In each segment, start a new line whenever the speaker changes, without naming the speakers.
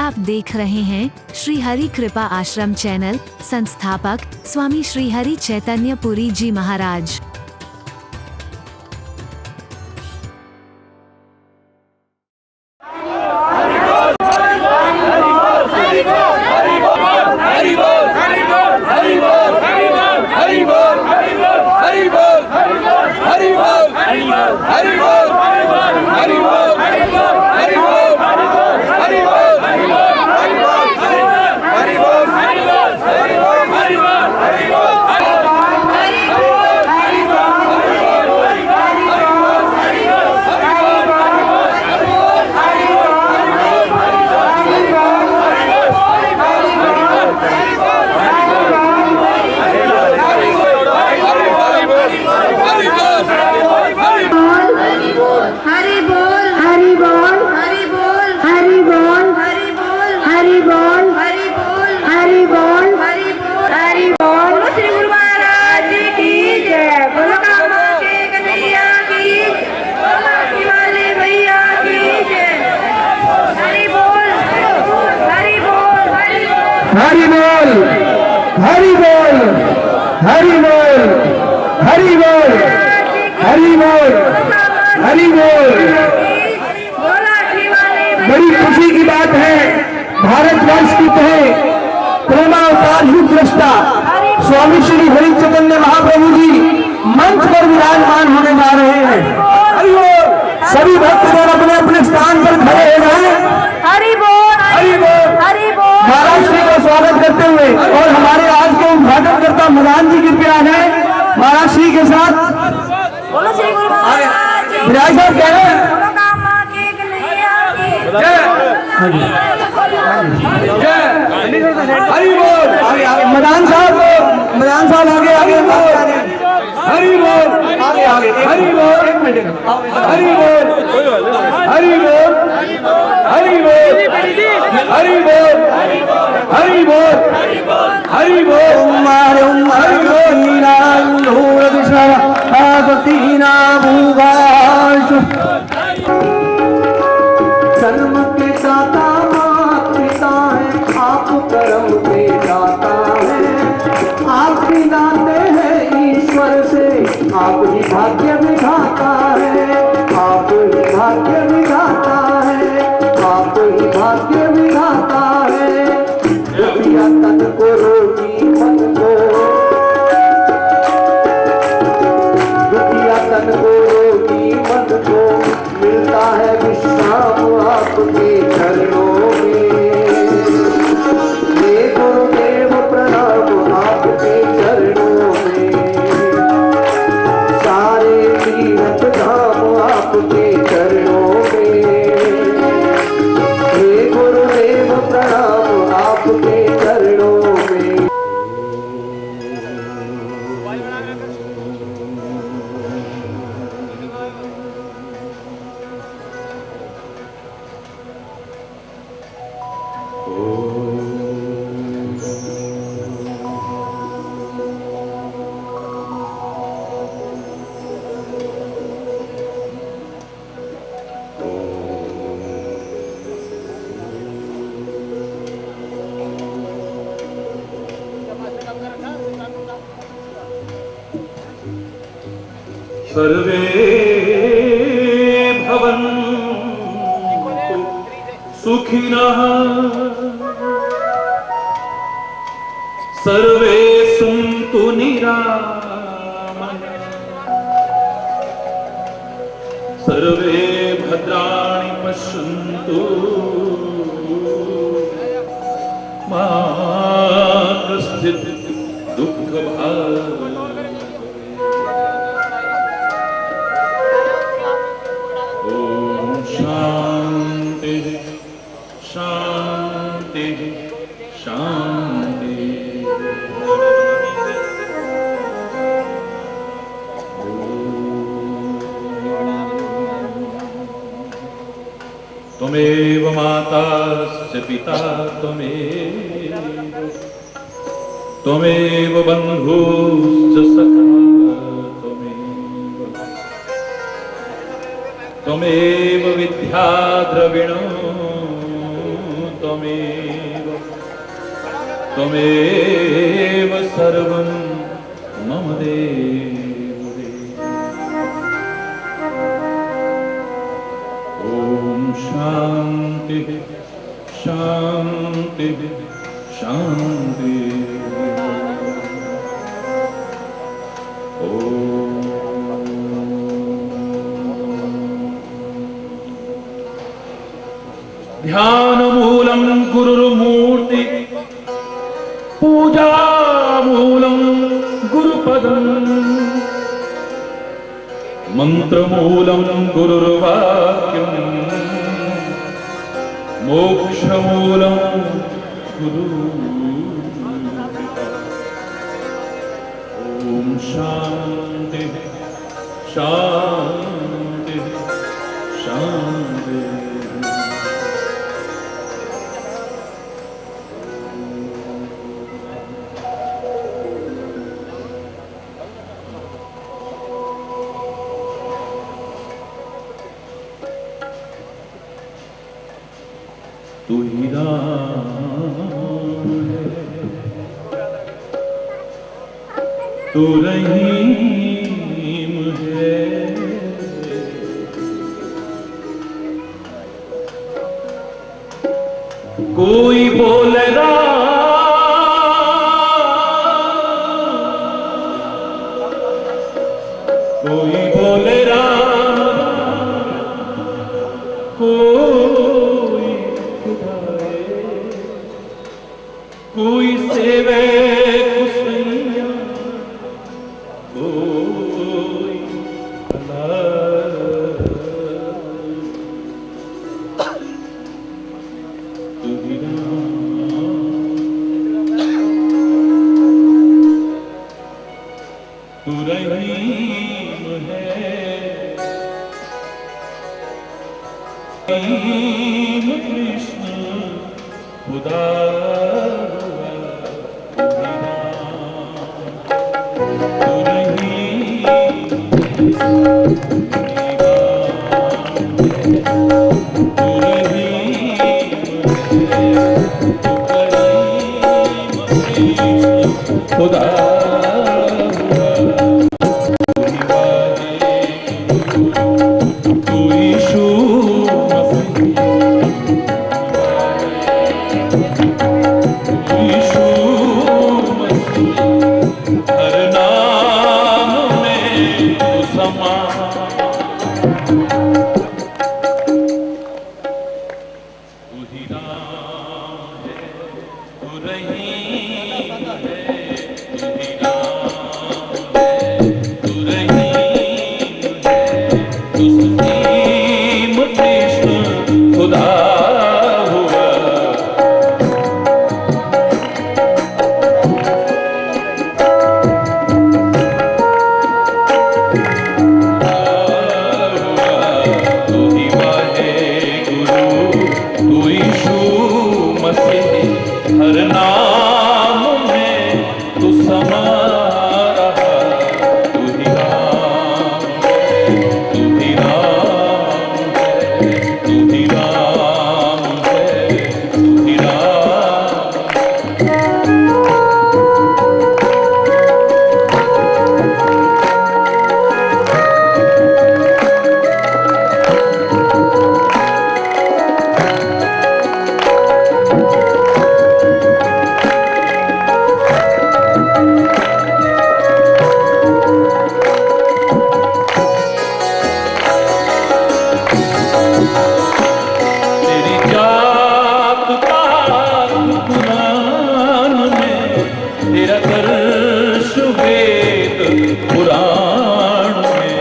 आप देख रहे हैं श्री हरि कृपा आश्रम चैनल। संस्थापक स्वामी श्री हरि चैतन्य पुरी जी महाराज।
हरि बोल, हरि बोल, हरि बोल, हरि बोल, हरि बोल, हरि बोल। बड़ी खुशी की बात है, भारतवर्ष की प्रेमावतार युग दृष्टा स्वामी श्री हरि चैतन्य महाप्रभु जी मंच पर विराजमान होने जा रहे हैं। हरि बोल। सभी भक्तगण अपने अपने स्थान पर खड़े हो जाए।
हरि बोल,
हरि बोल,
हरि बोल।
महाराज श्री का स्वागत करते हुए और हमारे आज के उद्घाटन करता मदान जी कृपया है महाराज श्री के साथ।
बोलो श्री गुरु महाराज जी।
विराज साहब कह रहे हैं
मनोकामना की कन्हैया की
जय। हरि बोल। मदान साहब आगे आगे हरि बोल। आगे आगे हरि बोल। एक मिनट। हरि बोल, हरि बोल, हरि बोल, हरि बोल, हरि बोल, हरि बोल। हरि बोल। नीलांधूर दिशा आगतीना भूगाशु जन्म के दाता मात पिता है, आप कर्म के दाता है, आप खिलाते हैं ईश्वर से, आप ही भाग्य विधाता है, आप ही भाग्य विधाता है, आप ही भाग्य विधाता है। दुखिया तन को रोगी मन को, दुखिया तन को रोगी मन को मिलता है विश्राम आपके चरणों में। हे गुरुदेव प्रणाम आपके चरणों में, सारे तीर्थ धाम आपके चरणों में। हे गुरुदेव प्रणाम आपके चरणों में।
सर्वे भवन्तु सुखिनः, सर्वे सन्तु निरामयाः, सर्वे भद्राणि पश्यन्तु, मा कश्चित् दुःखभाग्। शांति शांति शांति। त्वमेव माता च पिता त्वमेव बन्धुश्च सखा त्वमेव विद्या द्रविणो त्वमेव त्वमेव सर्वं मम देव देव। ॐ शान्ति शान्ति शान्ति। ध्यानमूलं गुरुर्मूर्ति पूजामूलं गुरुपदं मन्त्रमूलं गुरुर्वाक्यं मोक्षमूलं गुरु। ॐ शान्ति शान्ति शान्ति। तू ही राम है, तू रहीम है, कोई बोले राम, कोई बोले राम, कोई कोई सेवे कुसैया, कोई तू ही तू रहीम है, रहीम कृष्ण खुदा। खुदा तू यीशु यीशु मसीह, हर नाम में तू समा। तू ही राम है, तू रहीम है, तू ही राम है, तू रहीम है, तू सलीम कृष्ण खुदा हुआ। तू ही वाहे गुरु, तू यीशु मसीह, हर नाम में तू समा रहा। तू ही राम है, तू ही राम है, तू ही राम है, तू ही राम। तेरी जात पात कुरान में, तेरा दर्श वेद पुराण में।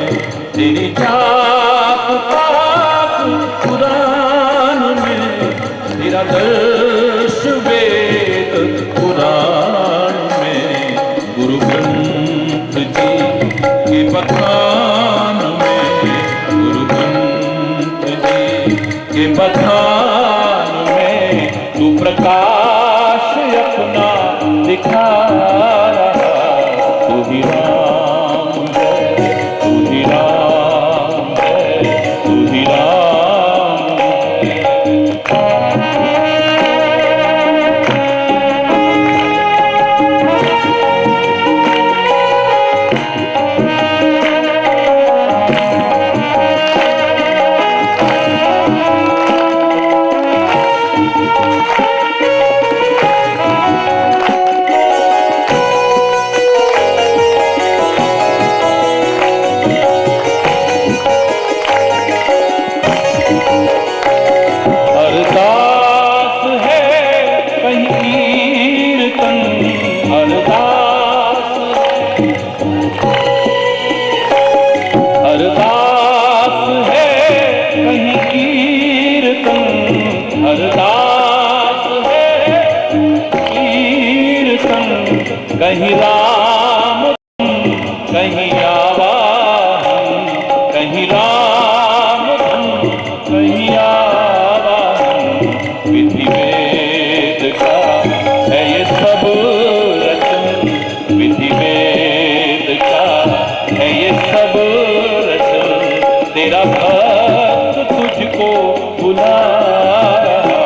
तेरी जात पात कुरान में, तेरा दर्श वेद पुराण में। गुरु ग्रंथ जी के बखान में, गुरु ग्रंथ जी के बखान में तू प्रकाश अपना दिखा रहा। तू ही राम है, तू ही राम है, तू ही राम है। अरदास है कहीं कीर्तन, अरदास है कहीं कीर्तन, अरदास है कीर्तन, कहीं राम कहीं आवाहन, कहीं राम कहीं आवाहन, विधि वेद का है ये सब रचन, विधि वेद का है ये सब रचन, तेरा भक्त तुझको बुला रहा,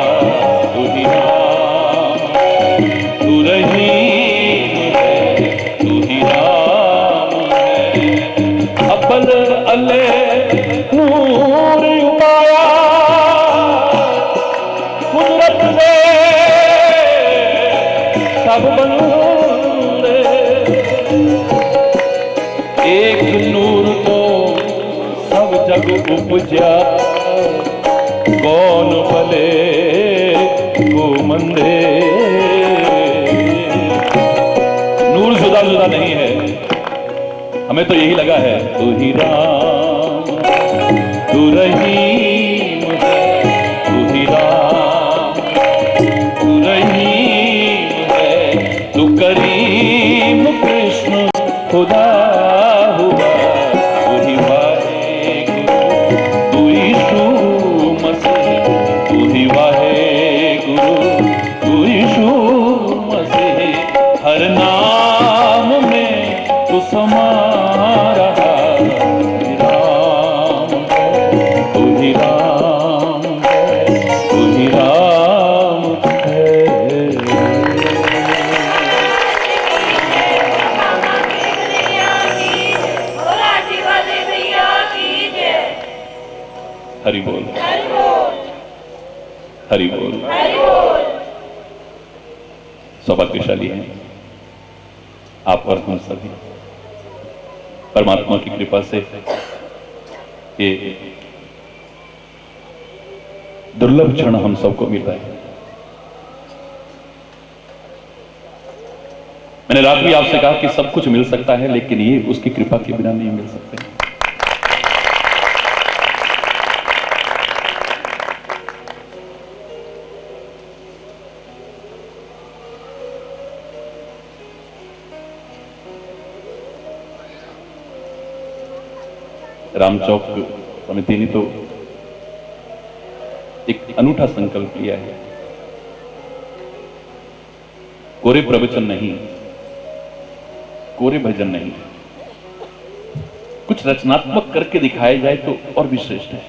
तू ही राम, तू रहीम है, तू ही राम है। अब्बल अल्ले नूर उपाया, कुदरत ने सब बंदे, एक नूर तो सब जग उपजा, कौन भले को मंदे। नूर जुदा जुदा नहीं है, हमें तो यही लगा है, तू ही राम, तू रहीम है, तू ही राम, तू रहीम है, तू करीम कृष्ण खुदा हुआ, तू ही वाहेगुरु, तू यीशु मसीह, तू ही वाहेगुरु, तू यीशु मसीह, हर नाम में तू समा रहा, राम है, तू ही राम है, तू ही राम है। हरि बोल, हरि बोल। सौभाग्यशाली हैं आप और हम सभी, परमात्मा की कृपा से ये दुर्लभ क्षण हम सबको मिल रहा है। मैंने रात भी आपसे कहा कि सब कुछ मिल सकता है, लेकिन ये उसकी कृपा के बिना नहीं मिल सकते। रामचौक समिति ने तो एक अनूठा संकल्प लिया है, कोरे प्रवचन नहीं, कोरे भजन नहीं, कुछ रचनात्मक करके दिखाया जाए तो और भी श्रेष्ठ है।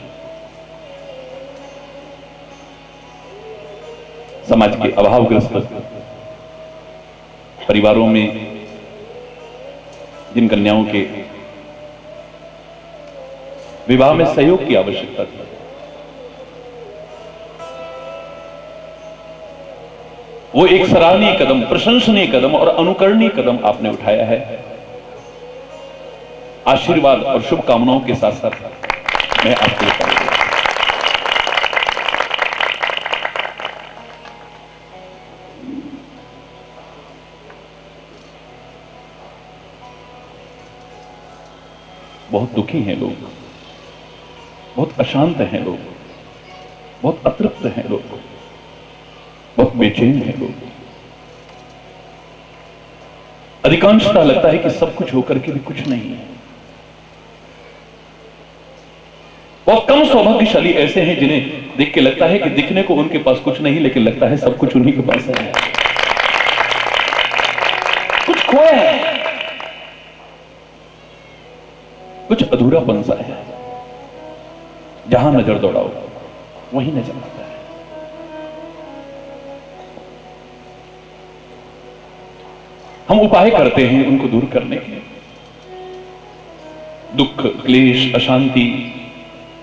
समाज के अभावग्रस्त परिवारों में जिन कन्याओं के विवाह में सहयोग की आवश्यकता थी, वो एक सराहनीय कदम, प्रशंसनीय कदम और अनुकरणीय कदम आपने उठाया है। आशीर्वाद और शुभकामनाओं के साथ साथ मैं आपको बताऊंगा, बहुत दुखी हैं लोग, बहुत अशांत हैं लोग, बहुत अतृप्त हैं लोग, बहुत बेचैन हैं लोग। अधिकांशतः लगता है कि सब कुछ होकर के भी कुछ नहीं है। बहुत कम सौभाग्यशाली ऐसे हैं जिन्हें देख के लगता है कि दिखने को उनके पास कुछ नहीं, लेकिन लगता है सब कुछ उन्हीं के पास है। कुछ खोया है, कुछ अधूरापन सा है। जहां नजर दौड़ाओ वहीं नजर आता है। हम उपाय करते हैं उनको दूर करने के, दुख, क्लेश, अशांति,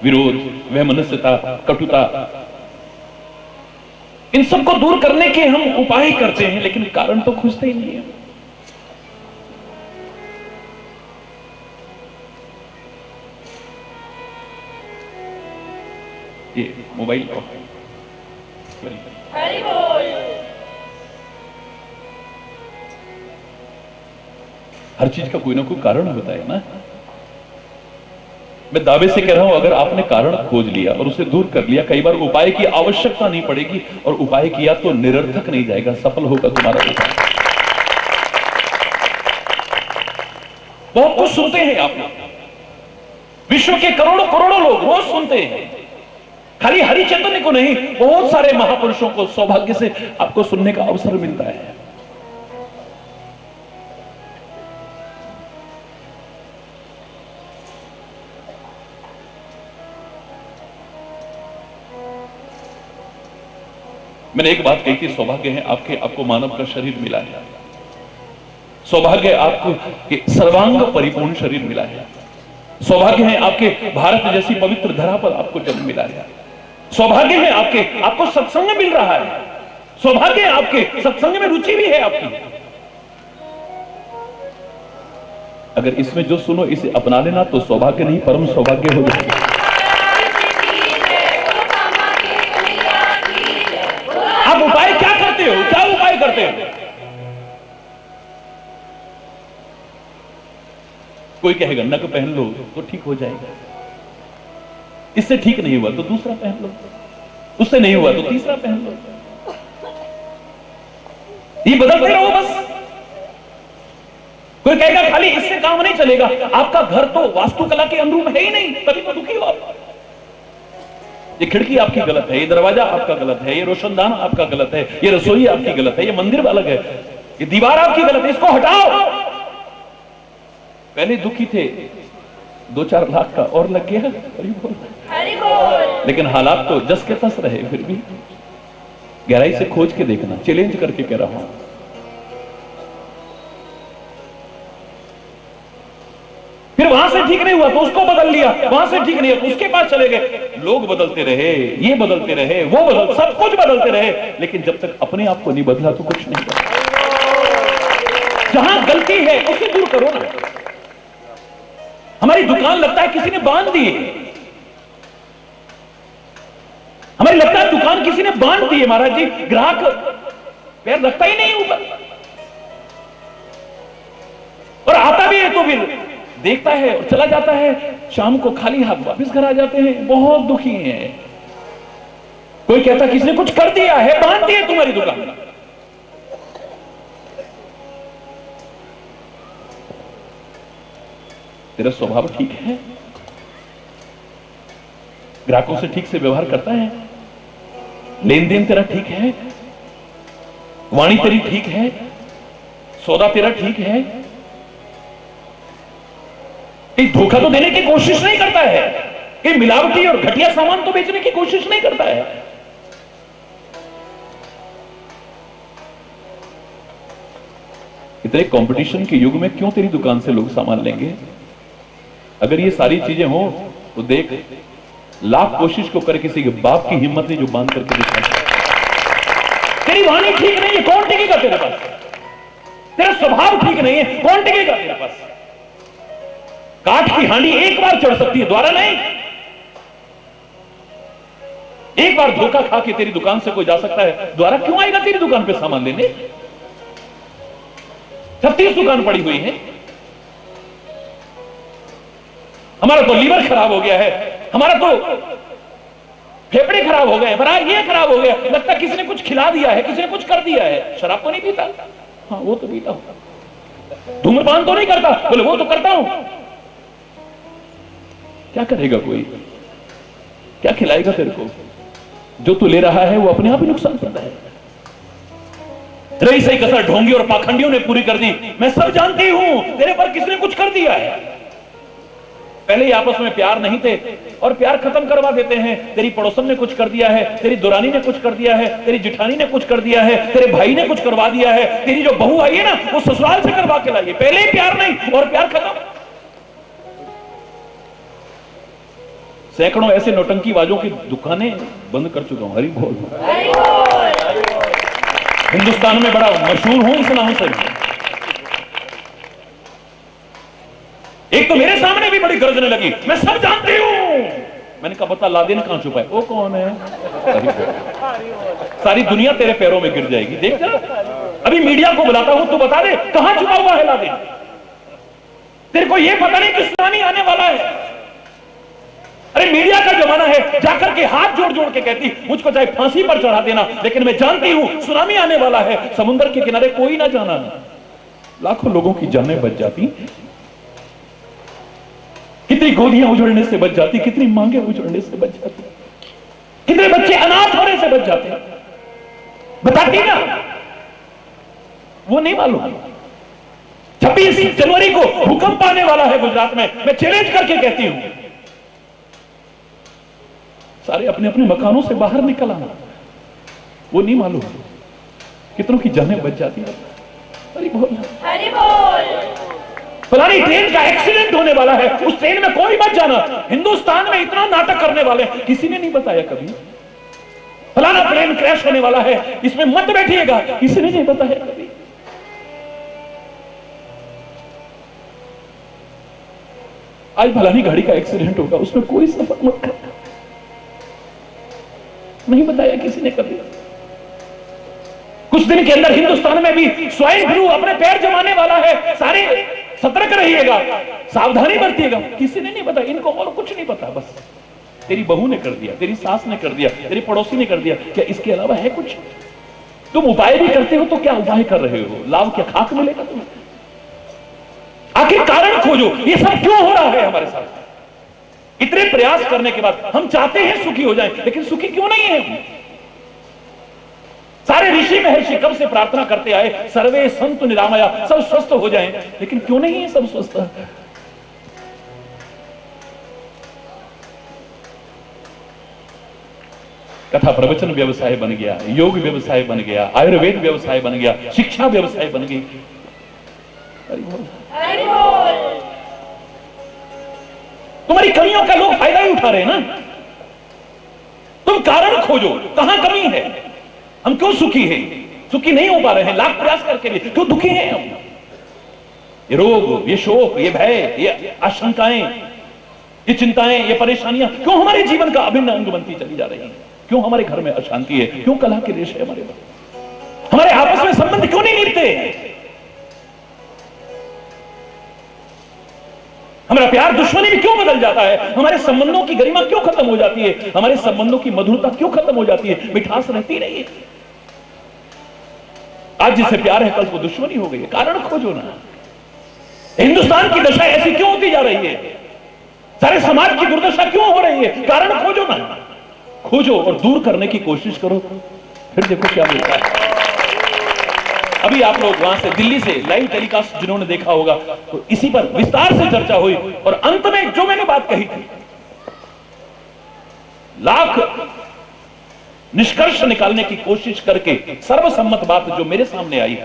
विरोध, वैमनस्यता, कटुता, इन सबको दूर करने के हम उपाय करते हैं, लेकिन कारण तो खोजते ही नहीं है। ये मोबाइल ईश्वरी। हर चीज का कोई ना कोई कारण होता है ना। मैं दावे से कह रहा हूं, अगर आपने कारण खोज लिया और उसे दूर कर लिया, कई बार उपाय की आवश्यकता नहीं पड़ेगी, और उपाय किया तो निरर्थक नहीं जाएगा, सफल होगा तुम्हारा उपाय। बहुत कुछ सुनते हैं आप लोग, विश्व के करोड़ों करोड़ों लोग रोज सुनते हैं, खाली हरि चैतन्य को नहीं, बहुत सारे महापुरुषों को सौभाग्य से आपको सुनने का अवसर मिलता है। मैंने एक बात कही थी, सौभाग्य है आपको मानव का शरीर मिला है, सौभाग्य आपको सर्वांग परिपूर्ण शरीर मिला है, सौभाग्य है आपके भारत जैसी पवित्र धरा पर आपको जन्म मिला है, सौभाग्य है आपको सत्संग मिल रहा है, सौभाग्य है आपके सत्संग में रुचि भी है आपकी। अगर इसमें जो सुनो इसे अपना लेना तो सौभाग्य नहीं परम सौभाग्य हो जाएगा। आप उपाय क्या करते हो, क्या उपाय करते हो? कोई कहेगा नक पहन लो तो ठीक हो जाएगा, इससे ठीक नहीं हुआ तो दूसरा पहन लो, उससे नहीं हुआ तो तीसरा पहन लो, ये बदलते रहो बस। कोई कहेगा खाली इससे काम नहीं चलेगा, आपका घर तो वास्तुकला के अनुरूप है ही नहीं, तभी तो दुखी हो आप। ये खिड़की आपकी गलत है, ये दरवाजा आपका गलत है, ये रोशनदान आपका गलत है, ये रसोई आपकी गलत है, ये मंदिर अलग है, ये दीवार आपकी गलत है, इसको हटाओ। पहले दुखी थे, 2-4 लाख का और लग गया, हरि बोल। लेकिन हालात तो जस के तस रहे, फिर भी गहराई से खोज के देखना, चैलेंज करके कह रहा हूं। फिर वहां से ठीक नहीं हुआ तो उसको बदल लिया, वहां से ठीक नहीं हुआ तो उसके पास चले गए। लोग बदलते रहे, ये बदलते रहे, वो सब कुछ बदलते रहे, लेकिन जब तक अपने आप को नहीं बदला तो कुछ नहीं बदला। जहां गलती है उसे दूर करो ना। हमारी दुकान लगता है किसी ने बांध दी है, हमें लगता है दुकान किसी ने बांध दी है महाराज जी, ग्राहक पैर रखता ही नहीं ऊपर, और आता भी है तो फिर देखता है और चला जाता है, शाम को खाली हाथ वापस घर आ जाते हैं, बहुत दुखी हैं। कोई कहता किसने कुछ कर दिया है, बांध दी है तुम्हारी दुकान। तेरा स्वभाव ठीक है, ग्राहकों से ठीक से व्यवहार करता है, लेन देन तेरा ठीक है, वाणी तेरी ठीक है, सौदा तेरा ठीक है, धोखा तो देने की कोशिश नहीं करता है, कि मिलावटी और घटिया सामान तो बेचने की कोशिश नहीं करता है। इतने कंपटीशन के युग में क्यों तेरी दुकान से लोग सामान लेंगे? अगर ये सारी चीजें हो तो देख, लाख कोशिश को कर किसी के बाप की हिम्मत नहीं जो बांध करके दिखा। तेरी वाणी ठीक नहीं है, कौन टिकेगा तेरे पास? तेरा स्वभाव ठीक नहीं है, कौन टिकेगा तेरे पास? काठ की हांडी एक बार चढ़ सकती है, दोबारा नहीं। एक बार धोखा खा के तेरी दुकान से कोई जा सकता है, दोबारा क्यों आएगा तेरी दुकान पे सामान लेने? 36 दुकान पड़ी हुई है। हमारा तो लीवर खराब हो गया है, हमारा तो फेफड़े खराब हो गए, हमारा ये खराब हो गया, लगता किसी ने कुछ खिला दिया है, किसी ने कुछ कर दिया है। शराब तो नहीं पीता? हाँ वो तो पीता हूं। धूम्रपान तो नहीं करता? बोले वो तो करता हूं। क्या करेगा कोई? क्या खिलाएगा तेरे को? जो तू ले रहा है वो अपने आप ही नुकसान करता है। रही सही कसर ढोंगी और पाखंडियों ने पूरी कर दी। मैं सब जानती हूं, तेरे पर किसने कुछ कर दिया है। पहले ही आपस में प्यार नहीं थे और प्यार खत्म करवा देते हैं। तेरी पड़ोसन ने कुछ कर दिया है, तेरी दुरानी ने कुछ कर दिया है, तेरी जिठानी ने कुछ कर दिया है, तेरे भाई ने कुछ करवा दिया है, तेरी जो बहू आई है ना वो ससुराल से करवा के लाई है। पहले ही प्यार नहीं और प्यार खत्म। सैकड़ों ऐसे नौटंकीबाजों की दुकानें बंद कर चुका हूं। हरि बोल। हिंदुस्तान में बड़ा मशहूर हूं इस नाम से। एक तो मेरे सामने भी बड़ी गरजने लगी, मैं सब जानती हूं। मैंने कहा बता लादेन कहां छुपा है? वो कौन है? सारी दुनिया तेरे पैरों में गिर जाएगी। देख जरा, अभी मीडिया को बुलाता हूं, तू बता दे कहां छुपा हुआ है लादेन। तेरे को यह पता नहीं कि सुनामी आने वाला है। अरे मीडिया का जमाना है, जाकर के हाथ जोड़ जोड़ के कहती मुझको चाहे फांसी पर चढ़ा देना, लेकिन मैं जानती हूं सुनामी आने वाला है। समुद्र के किनारे कोई ना जाना, लाखों लोगों की जानें बच जाती, कितनी गोलियां उजड़ने से बच जाती, कितनी मांगे उजड़ने से बच जाती, कितने बच्चे अनाथ होने से बच जाते। बताती ना, वो नहीं मालूम। 26 जनवरी को भूकंप आने वाला है गुजरात में, मैं चैलेंज करके कहती हूं सारे अपने अपने मकानों से बाहर निकल आना। वो नहीं मालूम कितनों की जानें बच जाती है। हरि बोल,
हरि बोल।
फलानी ट्रेन का एक्सीडेंट होने वाला है, उस ट्रेन में कोई मत जाना। हिंदुस्तान में इतना नाटक करने वाले किसी ने नहीं बताया कभी। फलाना प्लेन क्रैश होने वाला है, इसमें मत बैठिएगा, किसी ने नहीं बताया कभी। आज फलानी गाड़ी का एक्सीडेंट होगा, उसमें कोई सफर मत करना, नहीं बताया किसी ने कभी। कुछ दिन के अंदर हिंदुस्तान में भी स्वाइन फ्लू अपने पैर जमाने वाला है, सारे सतर्क रहिएगा, सावधानी बरतिएगा, किसी ने नहीं बताया। इनको और कुछ नहीं पता, बस तेरी बहू ने कर दिया, तेरी सास ने कर दिया, तेरी पड़ोसी ने कर दिया, क्या इसके अलावा है कुछ? तुम उपाय भी करते हो तो क्या उपाय कर रहे हो? लाभ क्या खाक मिलेगा तुम्हें? आखिर कारण खोजो, ये सब क्यों हो रहा है हमारे साथ? इतने प्रयास करने के बाद हम चाहते हैं सुखी हो जाएं, लेकिन सुखी क्यों नहीं है हम? सारे ऋषि महर्षि कब से प्रार्थना करते आए, सर्वे संतु निरामया, सब स्वस्थ हो जाएं, लेकिन क्यों नहीं है सब स्वस्थ? कथा प्रवचन व्यवसाय बन गया, योग व्यवसाय बन गया, आयुर्वेद व्यवसाय बन गया, शिक्षा व्यवसाय बन गई। तुम्हारी कमियों का लोग फायदा ही उठा रहे हैं ना। तुम कारण खोजो, कहां कमी है, हम क्यों सुखी हैं, सुखी नहीं हो पा रहे हैं, लाख प्रयास करके भी क्यों दुखी हैं हम? ये रोग, ये शोक, ये भय, ये आशंकाएं, ये चिंताएं, ये परेशानियां क्यों हमारे जीवन का अभिन्न अंग बनती चली जा रही हैं? क्यों हमारे घर में अशांति है? क्यों कलह के रेश है हमारे घर? हमारे आपस में संबंध क्यों नहीं मिलते? हमारा प्यार दुश्मनी में क्यों बदल जाता है? हमारे संबंधों की गरिमा क्यों खत्म हो जाती है? हमारे संबंधों की मधुरता क्यों खत्म हो जाती है? मिठास रहती नहीं है। आज जिससे प्यार है कल को दुश्मनी हो गई है। कारण खोजो ना। हिंदुस्तान की दशा ऐसी क्यों होती जा रही है? सारे समाज की दुर्दशा क्यों हो रही है? कारण खोजो ना, खोजो और दूर करने की कोशिश करो, फिर देखो क्या मिलता है। अभी आप लोग वहां से दिल्ली से लाइव टेलीकास्ट जिन्होंने देखा होगा, तो इसी पर विस्तार से चर्चा हुई और अंत में जो मैंने बात कही थी, लाख निष्कर्ष निकालने की कोशिश करके सर्वसम्मत बात जो मेरे सामने आई,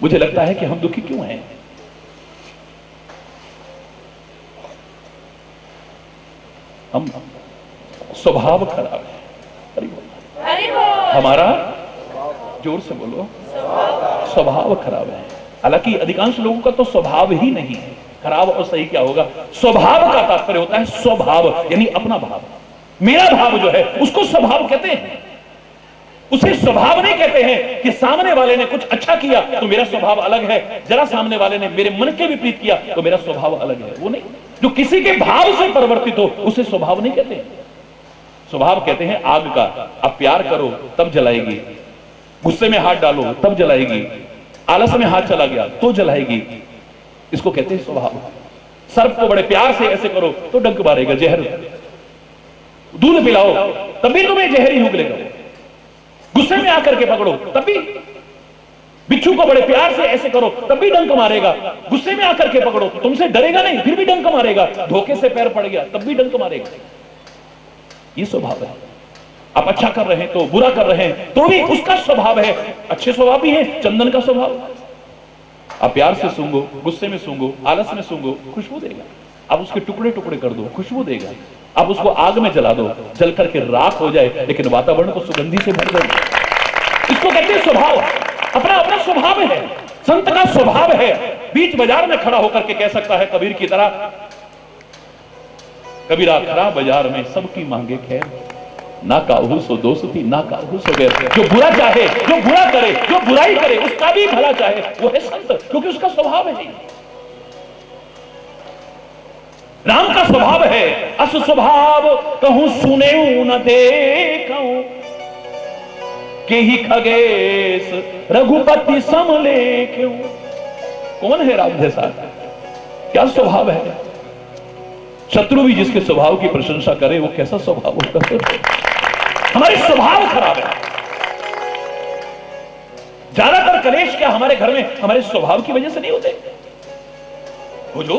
मुझे लगता है कि हम दुखी क्यों हैं? हम स्वभाव खराब है। हमारा, जोर से बोलो, स्वभाव खराब है। हालांकि अधिकांश लोगों का तो स्वभाव ही नहीं है। खराब और सही क्या होगा? स्वभाव का तात्पर्य होता है स्वभाव, यानी अपना भाव। मेरा भाव जो है उसको स्वभाव कहते हैं। उसे स्वभाव नहीं कहते हैं कि सामने वाले ने कुछ अच्छा किया तो मेरा स्वभाव अलग है, जरा सामने वाले ने मेरे मन के विपरीत किया तो मेरा स्वभाव अलग है। वो नहीं, जो किसी के भाव से परिवर्तित हो उसे स्वभाव नहीं कहते। स्वभाव कहते हैं आग का। आप प्यार करो तब जलाएगी, गुस्से में हाथ डालो तब जलाएगी, आलस में हाथ चला गया तो जलाएगी। इसको कहते हैं स्वभाव। सर्प को बड़े प्यार से ऐसे करो तो डंक मारेगा, जहर। दूध पिलाओ तब भी तुम्हें जहर ही उगलेगा। गुस्से में आकर के पकड़ो तब भी। बिच्छू को बड़े प्यार से ऐसे करो तब भी डंक मारेगा। गुस्से में आकर के पकड़ो, तुमसे डरेगा नहीं फिर भी डंक मारेगा। धोखे से पैर पड़ गया तब भी डंक मारेगा। ये स्वभाव है। आप अच्छा कर रहे हैं तो, बुरा कर रहे हैं तो भी उसका स्वभाव है। अच्छे स्वभाव भी है, चंदन का स्वभाव। आप प्यार से सूंघो, गुस्से में सूंघो, आलस में सूंघो, खुशबू देगा। आप उसके टुकड़े टुकड़े कर दो, खुशबू देगा। आप उसको आग में जला दो, जल करके राख हो जाए, लेकिन वातावरण को सुगंधी से भर दो। इसको कहते हैं स्वभाव। अपना अपना स्वभाव है। संत का स्वभाव है बीच बाजार में खड़ा होकर के कह सकता है कबीर की तरह, कबीरा खड़ा बाजार में सबकी मांगे खैर। ना काहू सो दोस्ती ना काहू सो गैर। जो बुरा चाहे, जो बुरा करे, जो बुराई करे, उसका भी भला चाहे, वो है संत, क्योंकि उसका स्वभाव है। राम का स्वभाव है अस स्वभाव, कहूं सुने न देखूं, के ही खगेश रघुपति समलेख्यूं। कौन है राम जैसा? क्या स्वभाव है? शत्रु भी जिसके स्वभाव की प्रशंसा करे, वो कैसा स्वभाव होता? हमारे स्वभाव खराब है। ज्यादातर कलेश क्या हमारे घर में हमारे स्वभाव की वजह से नहीं होते? वो जो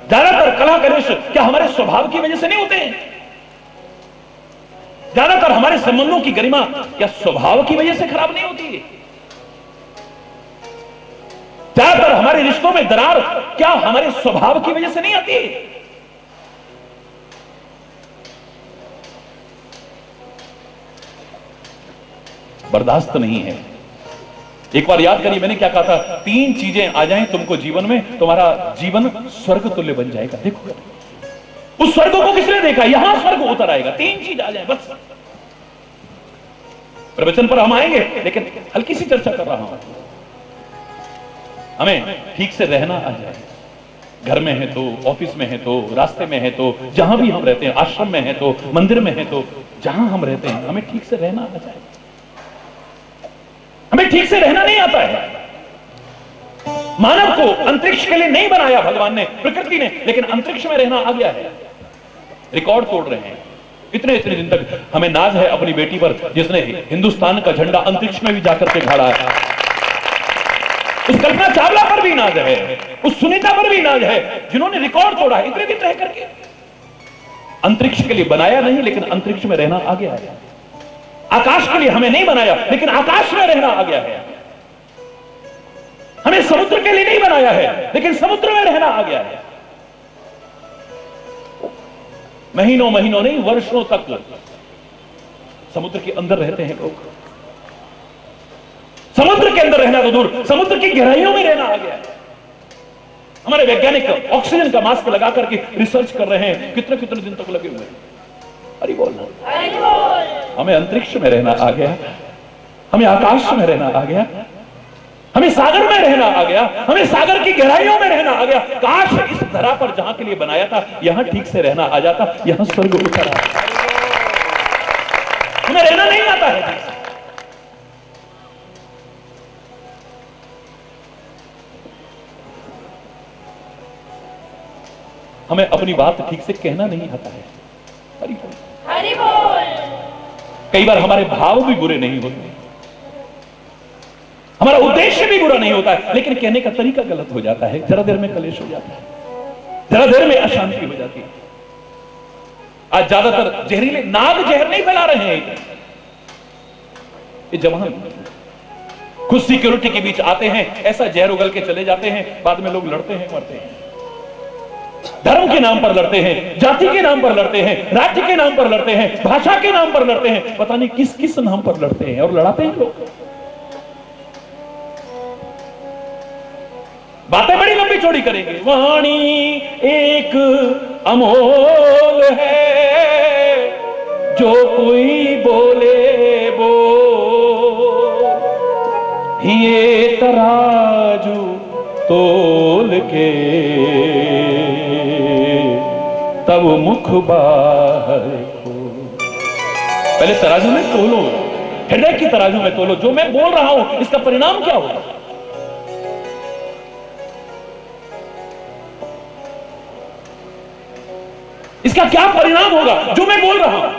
ज्यादातर कलह कलेश क्या हमारे स्वभाव की वजह से नहीं होते? ज्यादातर हमारे संबंधों की गरिमा क्या स्वभाव की वजह से खराब नहीं होती? ज्यादातर हमारे रिश्तों में दरार क्या हमारे स्वभाव की वजह से नहीं आती? बर्दाश्त नहीं है। एक बार याद करिए मैंने क्या कहा था, 3 चीजें आ जाएं तुमको जीवन में, तुम्हारा जीवन स्वर्ग तुल्य बन जाएगा। देखो उस स्वर्ग को किसने देखा? यहां स्वर्ग उतर आएगा। 3 चीज आ जाए बस। प्रवचन पर हम आएंगे, लेकिन हल्की सी चर्चा कर रहा हूं। हमें ठीक से रहना आ जाए। घर में है तो, ऑफिस में है तो, रास्ते में है तो, जहां भी हम रहते हैं, आश्रम में है तो, मंदिर में है तो, जहां हम रहते हैं हमें ठीक से रहना आ जाए। हमें ठीक से रहना नहीं आता है। मानव को अंतरिक्ष के लिए नहीं बनाया भगवान ने, प्रकृति ने, लेकिन अंतरिक्ष में रहना आ गया है। रिकॉर्ड तोड़ रहे हैं। इतने इतने दिन तक हमें नाज है अपनी बेटी पर, जिसने हिंदुस्तान का झंडा अंतरिक्ष में भी जाकर के गाड़ा है। उस कल्पना चावला पर भी नाज है, उस सुनीता पर भी नाज है, जिन्होंने रिकॉर्ड तोड़ा है इतने दिन रह करके। अंतरिक्ष के लिए बनाया नहीं, लेकिन अंतरिक्ष में रहना आ गया है। आकाश के लिए हमें नहीं बनाया, लेकिन आकाश में रहना आ गया है। हमें समुद्र के लिए नहीं बनाया है, लेकिन समुद्र में रहना आ गया है। महीनों महीनों नहीं, वर्षों तक समुद्र के अंदर रहते हैं लोग। समुद्र के अंदर रहना तो दूर, समुद्र की गहराइयों में रहना आ गया है। हमारे वैज्ञानिक ऑक्सीजन का मास्क लगा करके रिसर्च कर रहे हैं, कितने कितने दिन तक लगे हुए हैं। हरि बोल। हमें अंतरिक्ष में रहना आ गया, हमें आकाश में रहना आ गया, हमें सागर में रहना आ गया, हमें सागर की गहराइयों में रहना आ गया। काश इस धरा पर जहां के लिए बनाया था, यहां ठीक से रहना आ जाता, यहां स्वर्ग उतर आता। हमें रहना नहीं आता है। हमें अपनी बात ठीक से कहना नहीं आता है। हरि बोल।
हरि बोल।
कई बार हमारे भाव भी बुरे नहीं होते, हमारा उद्देश्य भी बुरा नहीं होता है, लेकिन कहने का तरीका गलत हो जाता है। जरा देर में कलेश हो जाता है, जरा देर में अशांति हो जाती है। आज ज्यादातर जहरीले नाग जहर नहीं फैला रहे हैं, ये जवान खुद सिक्योरिटी के बीच आते हैं, ऐसा जहर उगल के चले जाते हैं, बाद में लोग लड़ते हैं, मरते हैं। धर्म के नाम पर लड़ते हैं, जाति के नाम पर लड़ते हैं, राज्य के नाम पर लड़ते हैं, भाषा के नाम पर लड़ते हैं, पता नहीं किस किस नाम पर लड़ते हैं और लड़ाते हैं लोग। बातें बड़ी लंबी चौड़ी करेंगे। वाणी एक अमोल है, जो कोई बोले बोल, ये तराजू तोल के तब मुख बाहर को। पहले तराजू में तोलो, हृदय की तराजू में तोलो। जो मैं बोल रहा हूं इसका परिणाम क्या होगा? इसका क्या परिणाम होगा जो मैं बोल रहा हूं?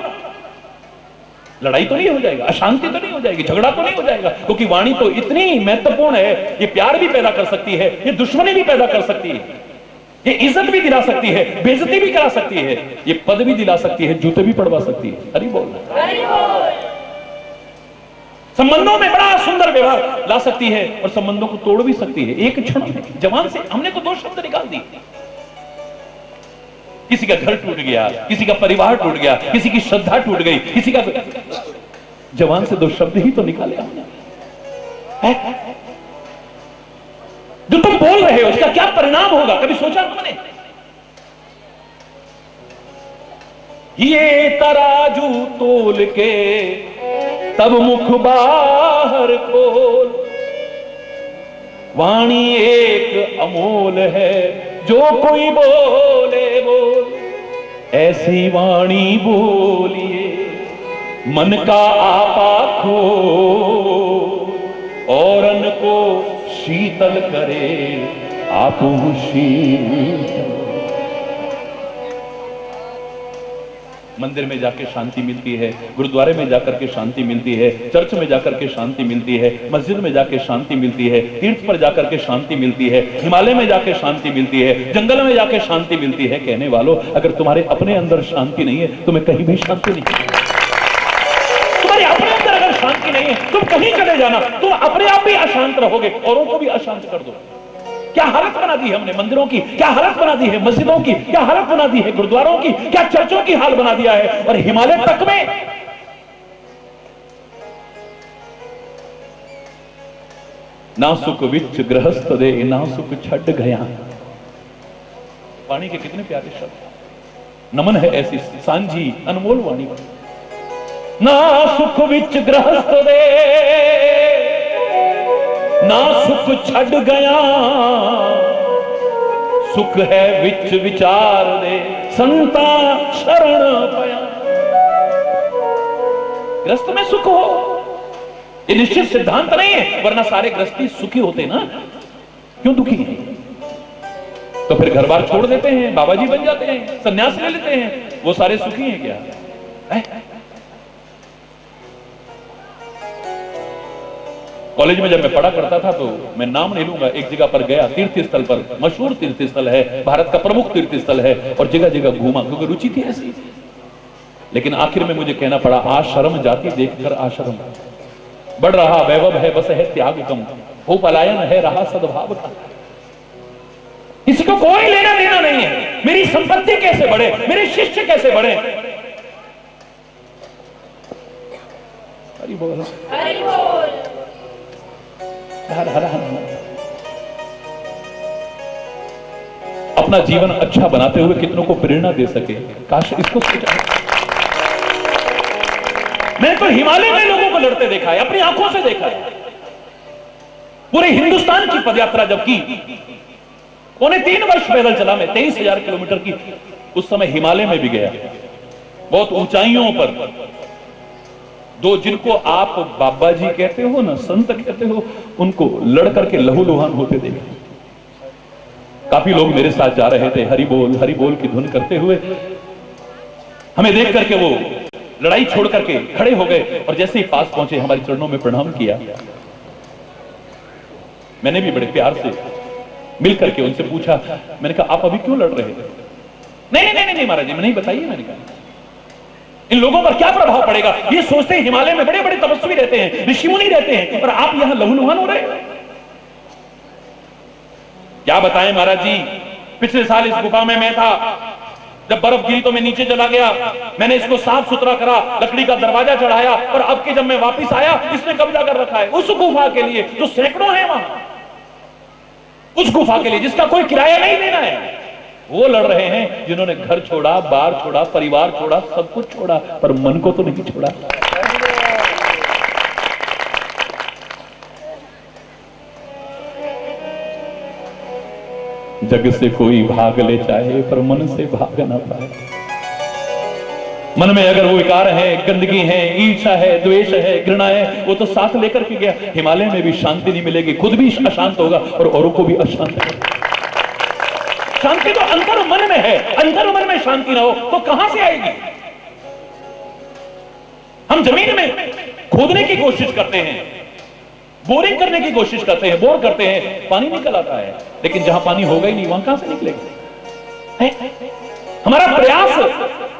लड़ाई तो नहीं हो जाएगा, अशांति तो नहीं हो जाएगी, झगड़ा तो नहीं हो जाएगा, क्योंकि वाणी तो इतनी महत्वपूर्ण है। ये प्यार भी पैदा कर सकती है, ये दुश्मनी भी पैदा कर सकती है, ये इज्जत भी दिला सकती है, बेइज्जती भी करा सकती है, ये पद भी दिला सकती है, जूते भी पड़वा सकती है। हरि बोल। संबंधों में बड़ा सुंदर व्यवहार ला सकती है और संबंधों को तोड़ भी सकती है एक क्षण में। जवान से हमने तो 2 शब्द निकाल दिए। किसी का घर टूट गया, किसी का परिवार टूट गया, किसी की श्रद्धा टूट गई, किसी का, जवान से 2 शब्द ही तो निकाले हमने। जो तुम बोल रहे हो उसका क्या परिणाम होगा, कभी सोचा तुमने? ये तराजू तोल के तब मुख बाहर खोल। वाणी एक अमोल है जो कोई बोले बोल, ऐसी वाणी बोलिए मन का आपा खो, औरन को शीतल करे आप शीतल। मंदिर में जाकर शांति मिलती है, गुरुद्वारे में जाकर के शांति मिलती है, चर्च में जाकर के शांति मिलती है, मस्जिद में जाकर शांति मिलती है, तीर्थ पर जाकर के शांति मिलती है, हिमालय में जाकर शांति मिलती है, जंगल में जाकर शांति मिलती है। कहने वालों, अगर तुम्हारे अपने अंदर शांति नहीं है, तुम्हें कहीं भी शांति नहीं है। तुम्हारे अपने अंदर अगर शांति नहीं है, तुम कहीं चले जाना, तुम अपने आप भी अशांत रहोगे, औरों को भी अशांत कर दो। क्या हालत बना दी है हमने मंदिरों की, क्या हालत बना दी है मस्जिदों की, क्या हालत बना दी है गुरुद्वारों की, क्या चर्चों की हाल बना दिया है। और हिमालय तक में ना सुख विच गृहस्थ दे ना सुख छड़ गया। वाणी के कितने प्यारे शब्द, नमन है ऐसी सांझी अनमोल वाणी। ना सुख विच गृहस्थ दे ना सुख छड़ गया, सुख है विच विचार दे संता शरण पया। ग्रस्त में सुख हो, ये निश्चित सिद्धांत नहीं है, वरना सारे गृहस्थी सुखी होते ना, क्यों दुखी हैं? तो फिर घर बार छोड़ देते हैं, बाबा जी बन जाते हैं, सन्यास ले लेते हैं, वो सारे सुखी हैं क्या? कॉलेज में जब मैं पढ़ा करता था तो मैं नाम नहीं लूंगा, एक जगह पर गया, तीर्थ स्थल पर, मशहूर तीर्थ स्थल है, भारत का प्रमुख तीर्थ स्थल है, और जगह जगह घूमा क्योंकि रुचि थी ऐसी। लेकिन आखिर में मुझे कहना पड़ा, आश्रम जाति देखकर आश्रम, बढ़ रहा वैभव है बस है त्याग कम, हो पलायन है रहा सद्भाव का। किसी को कोई लेना देना नहीं है, मेरी संपत्ति कैसे बढ़े, मेरे शिष्य कैसे बढ़े। हरि बोल, हरि बोल, हर हर हर। अपना जीवन अच्छा बनाते हुए कितनों को प्रेरणा दे सके, काश इसको सोचा। मैंने तो हिमालय में लोगों को लड़ते देखा है, अपनी आंखों से देखा है। पूरे हिंदुस्तान की पदयात्रा जब की, 3.25 वर्ष पैदल चला मैं, 23,000 किलोमीटर की। उस समय हिमालय में भी गया, बहुत ऊंचाइयों पर। दो जिनको आप बाबा जी कहते हो ना, संत कहते हो, उनको लड़ करके लहूलुहान होते देखे। काफी लोग मेरे साथ जा रहे थे, हरि बोल की धुन करते हुए। हमें देख करके वो लड़ाई छोड़ करके खड़े हो गए, और जैसे ही पास पहुंचे हमारे चरणों में प्रणाम किया। मैंने भी बड़े प्यार से मिल करके उनसे पूछा, मैंने कहा आप अभी क्यों लड़ रहे थे? नहीं महाराज जी, मैं नहीं, बताइए। मैंने कहा इन लोगों पर क्या प्रभाव पड़ेगा, ये सोचते हैं हिमालय में बड़े बड़े तपस्वी रहते हैं, ऋषि मुनि रहते हैं, और आप यहां लहूलुहान हो रहे हैं। क्या बताएं महाराज जी, पिछले साल इस गुफा में मैं था, जब बर्फ गिरी तो मैं नीचे चला गया, मैंने इसको साफ सुथरा करा, लकड़ी का दरवाजा चढ़ाया, और अब के जब मैं वापिस आया, इसने कब्जा कर रखा है उस गुफा के लिए जो सैकड़ों है वहां, उस गुफा के लिए जिसका कोई किराया नहीं देना है। वो लड़ रहे हैं जिन्होंने घर छोड़ा, बार छोड़ा, परिवार छोड़ा, सब कुछ छोड़ा, पर मन को तो नहीं छोड़ा। जग से कोई भाग ले चाहे, पर मन से भाग ना पाए। मन में अगर वो विकार है, गंदगी है, ईर्ष्या है, द्वेष है, घृणा है, वो तो साथ लेकर के गया। हिमालय में भी शांति नहीं मिलेगी, खुद भी अशांत होगा और औरों को भी अशांत होगा। शांति तो अंतर मन में है, अंतर मन में शांति ना हो तो कहां से आएगी? हम जमीन में खोदने की कोशिश करते हैं, बोरिंग करने की कोशिश करते हैं, बोर करते हैं, पानी निकल आता है, लेकिन जहां पानी होगा ही नहीं वहां कहां से निकलेगा? हमारा प्रयास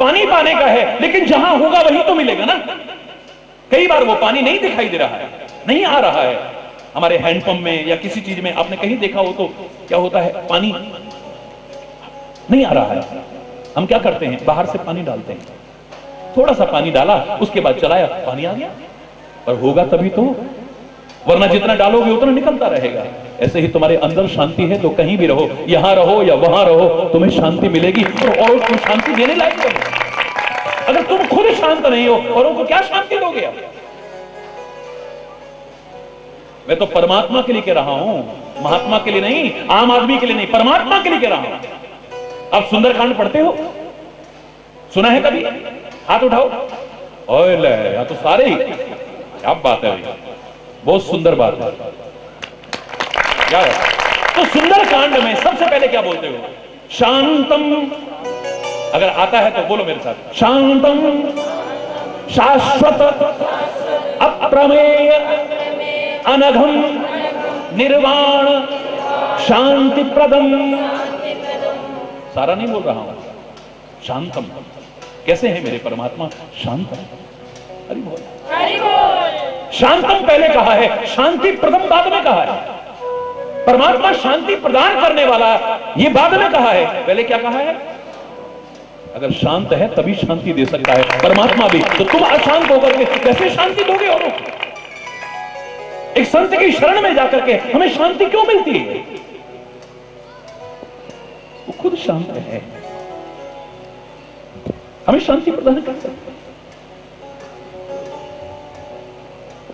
पानी पाने का है, लेकिन जहां होगा वही तो मिलेगा ना। कई बार वो पानी नहीं दिखाई दे रहा है, नहीं आ रहा है। हमारे हैंडपंप में या किसी चीज में आपने कहीं देखा हो तो क्या होता है, पानी नहीं आ रहा है। हम क्या करते हैं, बाहर से पानी डालते हैं, थोड़ा सा पानी डाला, उसके बाद चलाया, पानी आ गया। पर होगा तभी तो, वरना जितना डालोगे उतना निकलता रहेगा। ऐसे ही तुम्हारे अंदर शांति है तो कहीं भी रहो, यहां रहो या वहां रहो, तुम्हें शांति मिलेगी और को शांति देने लायक बनो। तुम खुद शांत नहीं हो और उनको क्या शांति दोगे आप? मैं तो परमात्मा के लिए कह रहा हूं, महात्मा के लिए नहीं, आम आदमी के लिए नहीं, परमात्मा के लिए कह रहा हूं। आप सुंदरकांड पढ़ते हो? सुना है कभी? हाथ उठाओ। ओए ले, यहां तो सारे ही। क्या बात है भाई, बहुत सुंदर बात है। क्या है? तो सुंदरकांड में सबसे पहले क्या बोलते हो? शांतम। अगर आता है तो बोलो मेरे साथ, शांतम शाश्वत अप्रमेय अनघम निर्वाण शांति प्रदम। सारा नहीं बोल रहा हूं। शांतम, कैसे है मेरे परमात्मा? शांतम। हरि बोल। शांतम पहले कहा है, शांति प्रदम बाद में कहा है। परमात्मा शांति प्रदान करने वाला, ये बाद में कहा है। पहले क्या कहा है? अगर शांत है तभी शांति दे सकता है परमात्मा भी। तो तुम अशांत होकर के कैसे शांति दोगे औरों को? एक संत की शरण में जाकर के हमें शांति क्यों मिलती है? वो खुद शांत है, हमें शांति प्रदान कर सकते हैं।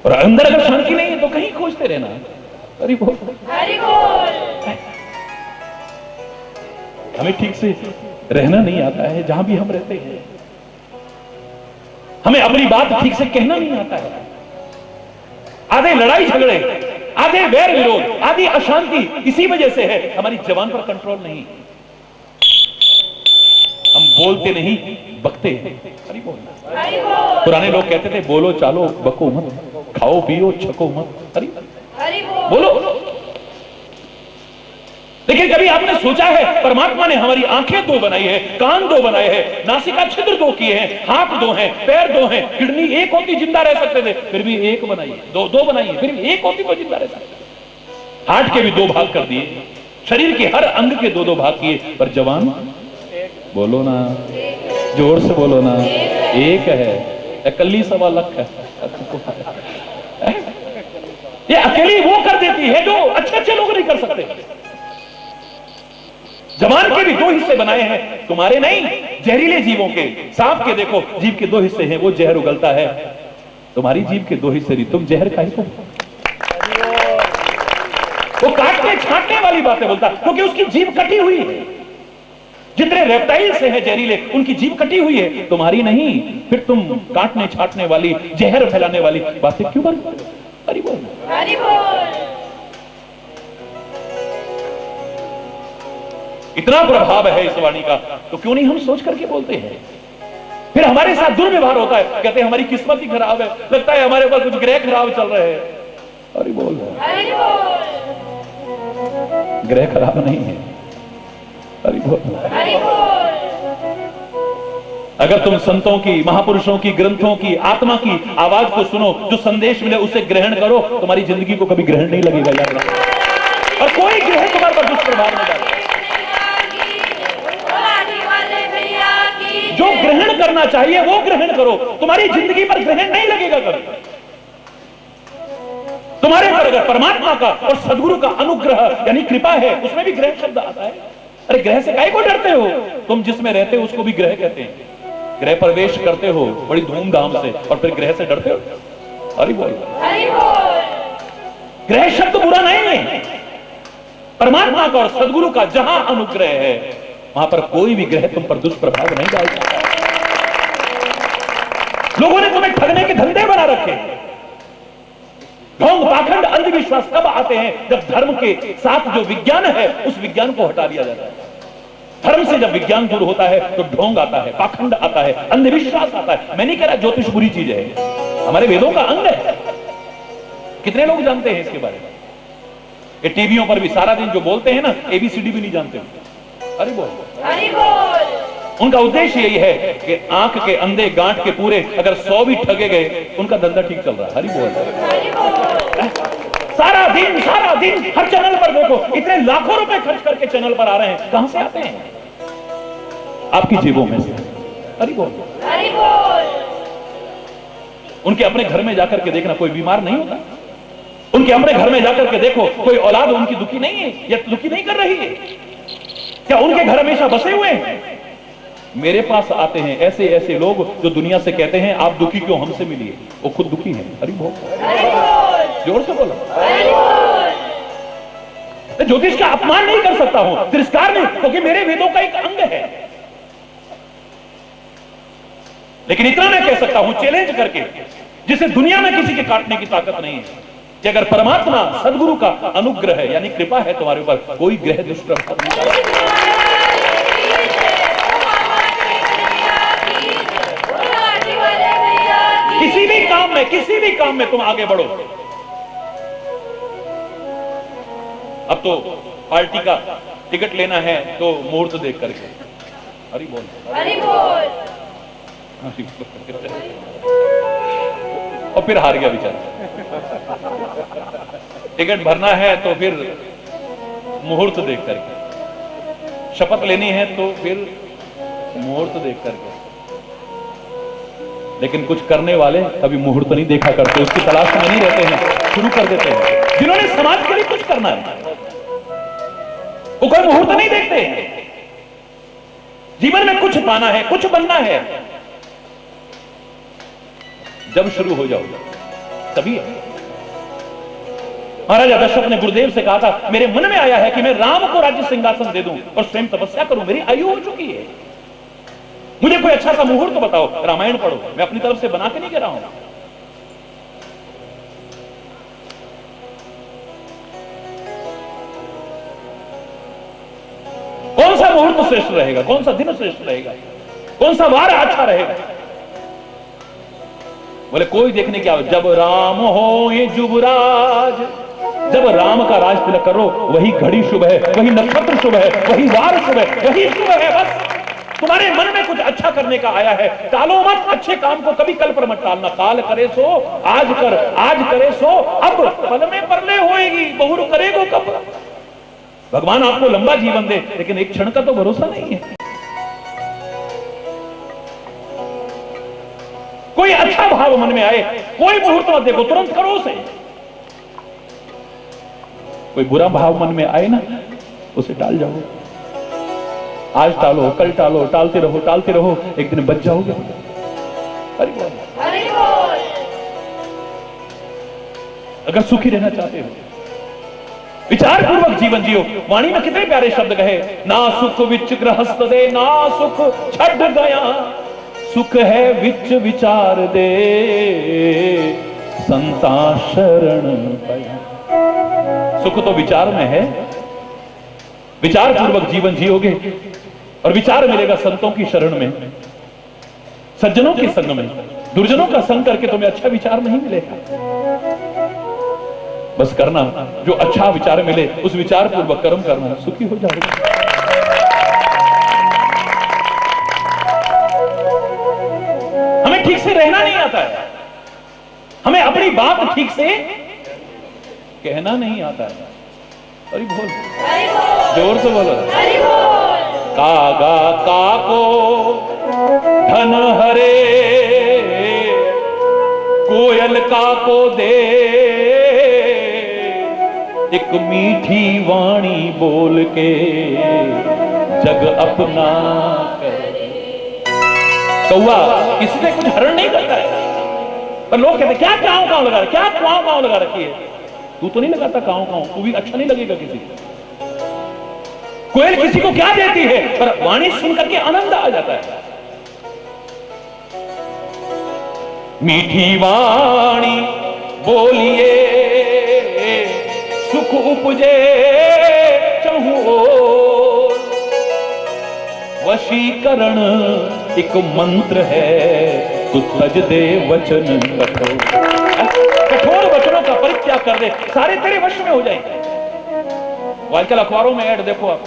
और अंदर अगर शांति नहीं है तो कहीं खोजते रहना। हरि बोल, हरि बोल। हमें ठीक से रहना नहीं आता है जहां भी हम रहते हैं। हमें अपनी बात ठीक से कहना नहीं आता है। आधे लड़ाई झगड़े, आधे वैर विरोध, आधी अशांति इसी वजह से है। हमारी जबान पर कंट्रोल नहीं, हम बोलते नहीं, बकते हैं। हरि बोल। पुराने लोग कहते थे, बोलो चालो बको मत, खाओ पियो छको मत। हरि बोलो। लेकिन कभी आपने सोचा है परमात्मा ने हमारी आंखें दो बनाई है, कान दो बनाए हैं, नासिका छिद्र दो किए हैं, हाथ दो हैं, पैर दो हैं, किडनी एक होती जिंदा रह सकते थे, फिर भी एक बनाई है, दो बनाई है, फिर भी एक होती तो जिंदा रह सकते। हार्ट के भी दो भाग कर दिए, शरीर के हर अंग के दो भाग किए, पर जवान बोलो ना, जोर से बोलो ना, एक है। अकेली 1.25 लाख है। ये अकेली वो कर देती है जो अच्छे अच्छे लोग नहीं कर सकते। जबान के भी 2 हिस्से बनाए हैं, तुम्हारे नहीं, जहरीले जीवों के। सांप के देखो, जीभ के 2 हिस्से हैं, वो जहर उगलता है। तुम्हारी जीभ के 2 हिस्से नहीं, तुम जहर खाई तो। वो काटने छाटने वाली बातें बोलता, क्योंकि उसकी जीभ कटी हुई है। जितने रेप्टाइल से हैं जहरीले, उनकी जीभ कटी हुई है, तुम्हारी नहीं। फिर तुम काटने छाटने वाली, जहर फैलाने वाली बातें क्यों करते हो? हरि बोल, हरि बोल। इतना प्रभाव है इस वाणी का, तो क्यों नहीं हम सोच करके बोलते हैं? फिर हमारे साथ दुर्व्यवहार होता है, कहते हैं हमारी किस्मत ही खराब है, लगता है हमारे पास कुछ ग्रह खराब चल रहे हैं। हरि बोल, हरि बोल। ग्रह खराब नहीं है। हरि बोल, हरि बोल। अगर तुम संतों की, महापुरुषों की, ग्रंथों की, आत्मा की आवाज को सुनो, जो संदेश मिले उसे ग्रहण करो, तुम्हारी जिंदगी को कभी ग्रहण नहीं लगेगा, याद रखो। और कोई ग्रह तुम्हारे पर दुष्प्रभाव नहीं डालेगा। जो ग्रहण करना चाहिए वो ग्रहण करो, तुम्हारी जिंदगी पर ग्रहण नहीं लगेगा कभी। तुम्हारे पर अगर परमात्मा का और सद्गुरु का अनुग्रह यानी कृपा है, उसमें भी ग्रह शब्द आता है। अरे ग्रह से काहे को डरते हो? तुम जिसमें रहते हो उसको भी ग्रह कहते हैं। ग्रह प्रवेश करते हो बड़ी धूमधाम से और फिर ग्रह से डरते हो। हरि बोल, हरि बोल। ग्रह शब्द बुरा नहीं है। परमात्मा का और सद्गुरु का जहां अनुग्रह है वहां पर कोई भी ग्रह तुम पर दुष्प्रभाव नहीं डाल सकता। लोगों ने तुम्हें ठगने के धंधे बना रखे। ढोंग, पाखंड, अंधविश्वास कब आते हैं? जब धर्म के साथ जो विज्ञान है उस विज्ञान को हटा दिया जाता है। धर्म से जब विज्ञान दूर होता है तो ढोंग आता है, पाखंड आता है, अंधविश्वास आता है। मैं नहीं कह रहा ज्योतिष बुरी चीज है, हमारे वेदों का अंग है। कितने लोग जानते हैं इसके बारे में? ये टीवियों पर भी सारा दिन जो बोलते हैं ना, ABCD भी नहीं जानते। हरि बोल, हरि बोल। उनका उद्देश्य यही है कि आंख के अंधे, गांठ के पूरे, अगर 100 भी ठगे गए उनका धंधा ठीक चल रहा है। हरि बोल, हरि बोल। सारा दिन हर चैनल पर देखो, इतने लाखों रुपए खर्च करके चैनल पर आ रहे हैं, कहां से आते हैं? आपकी जेबों में से। हरि बोल, हरि बोल। उनके अपने घर में जाकर के देखना, कोई बीमार नहीं होता। उनके अपने घर में जाकर के देखो, कोई औलाद उनकी दुखी नहीं है या दुखी नहीं कर रही है। क्या उनके घर हमेशा बसे हुए हैं? मेरे पास आते हैं ऐसे ऐसे लोग जो दुनिया से कहते हैं आप दुखी क्यों, हमसे मिलिए, वो खुद दुखी हैं। हरि बोल, जोर से बोलो। मैं ज्योतिष का अपमान नहीं कर सकता हूं, तिरस्कार नहीं, क्योंकि मेरे वेदों का एक अंग है। लेकिन इतना मैं कह सकता हूं चैलेंज करके, जिसे दुनिया में किसी के काटने की ताकत नहीं है, कि अगर परमात्मा सदगुरु का अनुग्रह है यानी कृपा है तुम्हारे ऊपर, कोई ग्रह दुष्प्रभाव नहीं करेगा। किसी भी काम में तुम आगे बढ़ो। अब तो पार्टी का टिकट लेना है तो मुहूर्त देख करके, हरि बोल, हरि बोल। और फिर हार गया बेचारा। टिकट भरना है तो फिर मुहूर्त देख करके, शपथ लेनी है तो फिर मुहूर्त देख करके। लेकिन कुछ करने वाले कभी मुहूर्त नहीं देखा करते, उसकी तलाश में नहीं रहते हैं, शुरू कर देते हैं। जिन्होंने समाज के लिए कुछ करना है वो कोई मुहूर्त नहीं देखते हैं। जीवन में कुछ पाना है, कुछ बनना है, जब शुरू हो जाओ तभी। महाराजा दशरथ ने गुरुदेव से कहा था, मेरे मन में आया है कि मैं राम को राज्य सिंहासन दे दूं और स्वयं तपस्या करूं, मेरी आयु हो चुकी है, मुझे कोई अच्छा सा मुहूर्त बताओ। रामायण पढ़ो, मैं अपनी तरफ से बना के नहीं कह रहा हूं। कौन सा मुहूर्त श्रेष्ठ रहेगा, कौन सा दिन श्रेष्ठ रहेगा, कौन सा वार अच्छा रहेगा? बोले कोई देखने क्या हो, जब राम हो ये जुबराज, जब राम का राज तिलक करो, वही घड़ी शुभ है, वही नक्षत्र शुभ है, वही वार शुभ है, वही शुभ है। बस तुम्हारे मन में कुछ अच्छा करने का आया है, टालो मत, अच्छे काम को कभी कल पर मत टालना। काल करे सो आज कर, आज करे सो अब, पल में परले होएगी, बहुर करेगो कब। भगवान आपको लंबा जीवन दे, लेकिन एक क्षण का तो भरोसा नहीं है। कोई अच्छा भाव मन में आए, कोई मुहूर्त मत देखो, तुरंत करो उसे। कोई बुरा भाव मन में आए ना, उसे टाल जाओ। आज टालो, कल टालो, टालते रहो, टालते रहो, एक दिन बच जाओगे। हरि बोल, हरि बोल। अगर सुखी रहना चाहते हो, विचार पूर्वक जीवन जियो। वाणी में कितने प्यारे शब्द कहे, ना सुख विच गृहस्थ दे, ना सुख छड़ गया, सुख है विच विचार दे, संता शरण पाया। सुख तो विचार में है, विचार पूर्वक जीवन जियोगे और विचार मिलेगा संतों की शरण में, सज्जनों के संग में। दुर्जनों का संग करके तुम्हें अच्छा विचार नहीं मिलेगा। बस करना जो अच्छा विचार मिले, उस विचार पूर्वक कर्म करना, सुखी हो जाओगे। हमें ठीक से रहना नहीं आता है, हमें अपनी बात ठीक से कहना नहीं आता है। अरे बोल, जोर से बोलो। कागा काको धन हरे, कोयल काको दे, एक मीठी वाणी बोल के जग अपना करे। कौवा किसी से कुछ हरण नहीं करता है, पर लोग कहते क्या काव काव लगा, क्या काव काव लगा रखी है। तू तो नहीं लगाता काव काव, तू भी अच्छा नहीं लगेगा किसी को। कोयल किसी को क्या देती है, पर वाणी सुन करके आनंद आ जाता है। मीठी वाणी बोलिए, सुख उपजे चहु ओर, वशीकरण एक मंत्र है, तू तज दे वचन कठोर। कठोर वचनों का परित्याग कर दे, सारे तेरे वश में हो जाएंगे। आजकल अखबारों में ऐड देखो आप,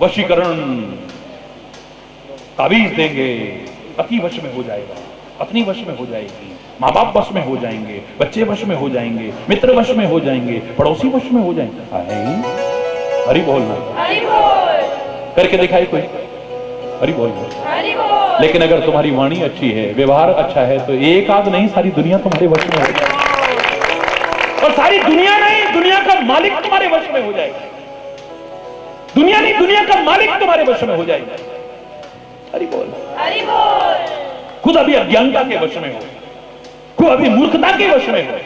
वशीकरण ताबीज देंगे, पति वश में हो जाएगा, पत्नी वश में हो जाएगी, माँ बाप वश में हो जाएंगे, बच्चे वश में हो जाएंगे, मित्र वश में हो जाएंगे, पड़ोसी वश में हो जाएंगे। हरि बोलना, हरि बोल करके दिखाई कोई, हरि बोल। लेकिन अगर तुम्हारी वाणी अच्छी है, व्यवहार अच्छा है, तो एक आध नहीं सारी दुनिया तुम्हारे वश में हो जाएगी। और सारी दुनिया नहीं, दुनिया का मालिक तुम्हारे वश में हो जाएगा। दुनिया नहीं, दुनिया का मालिक तुम्हारे वश में हो जाएगा। हरि बोल।
हरि बोल।
खुद अभी अज्ञानता के वश में हो, खुद अभी मूर्खता के वश में हो,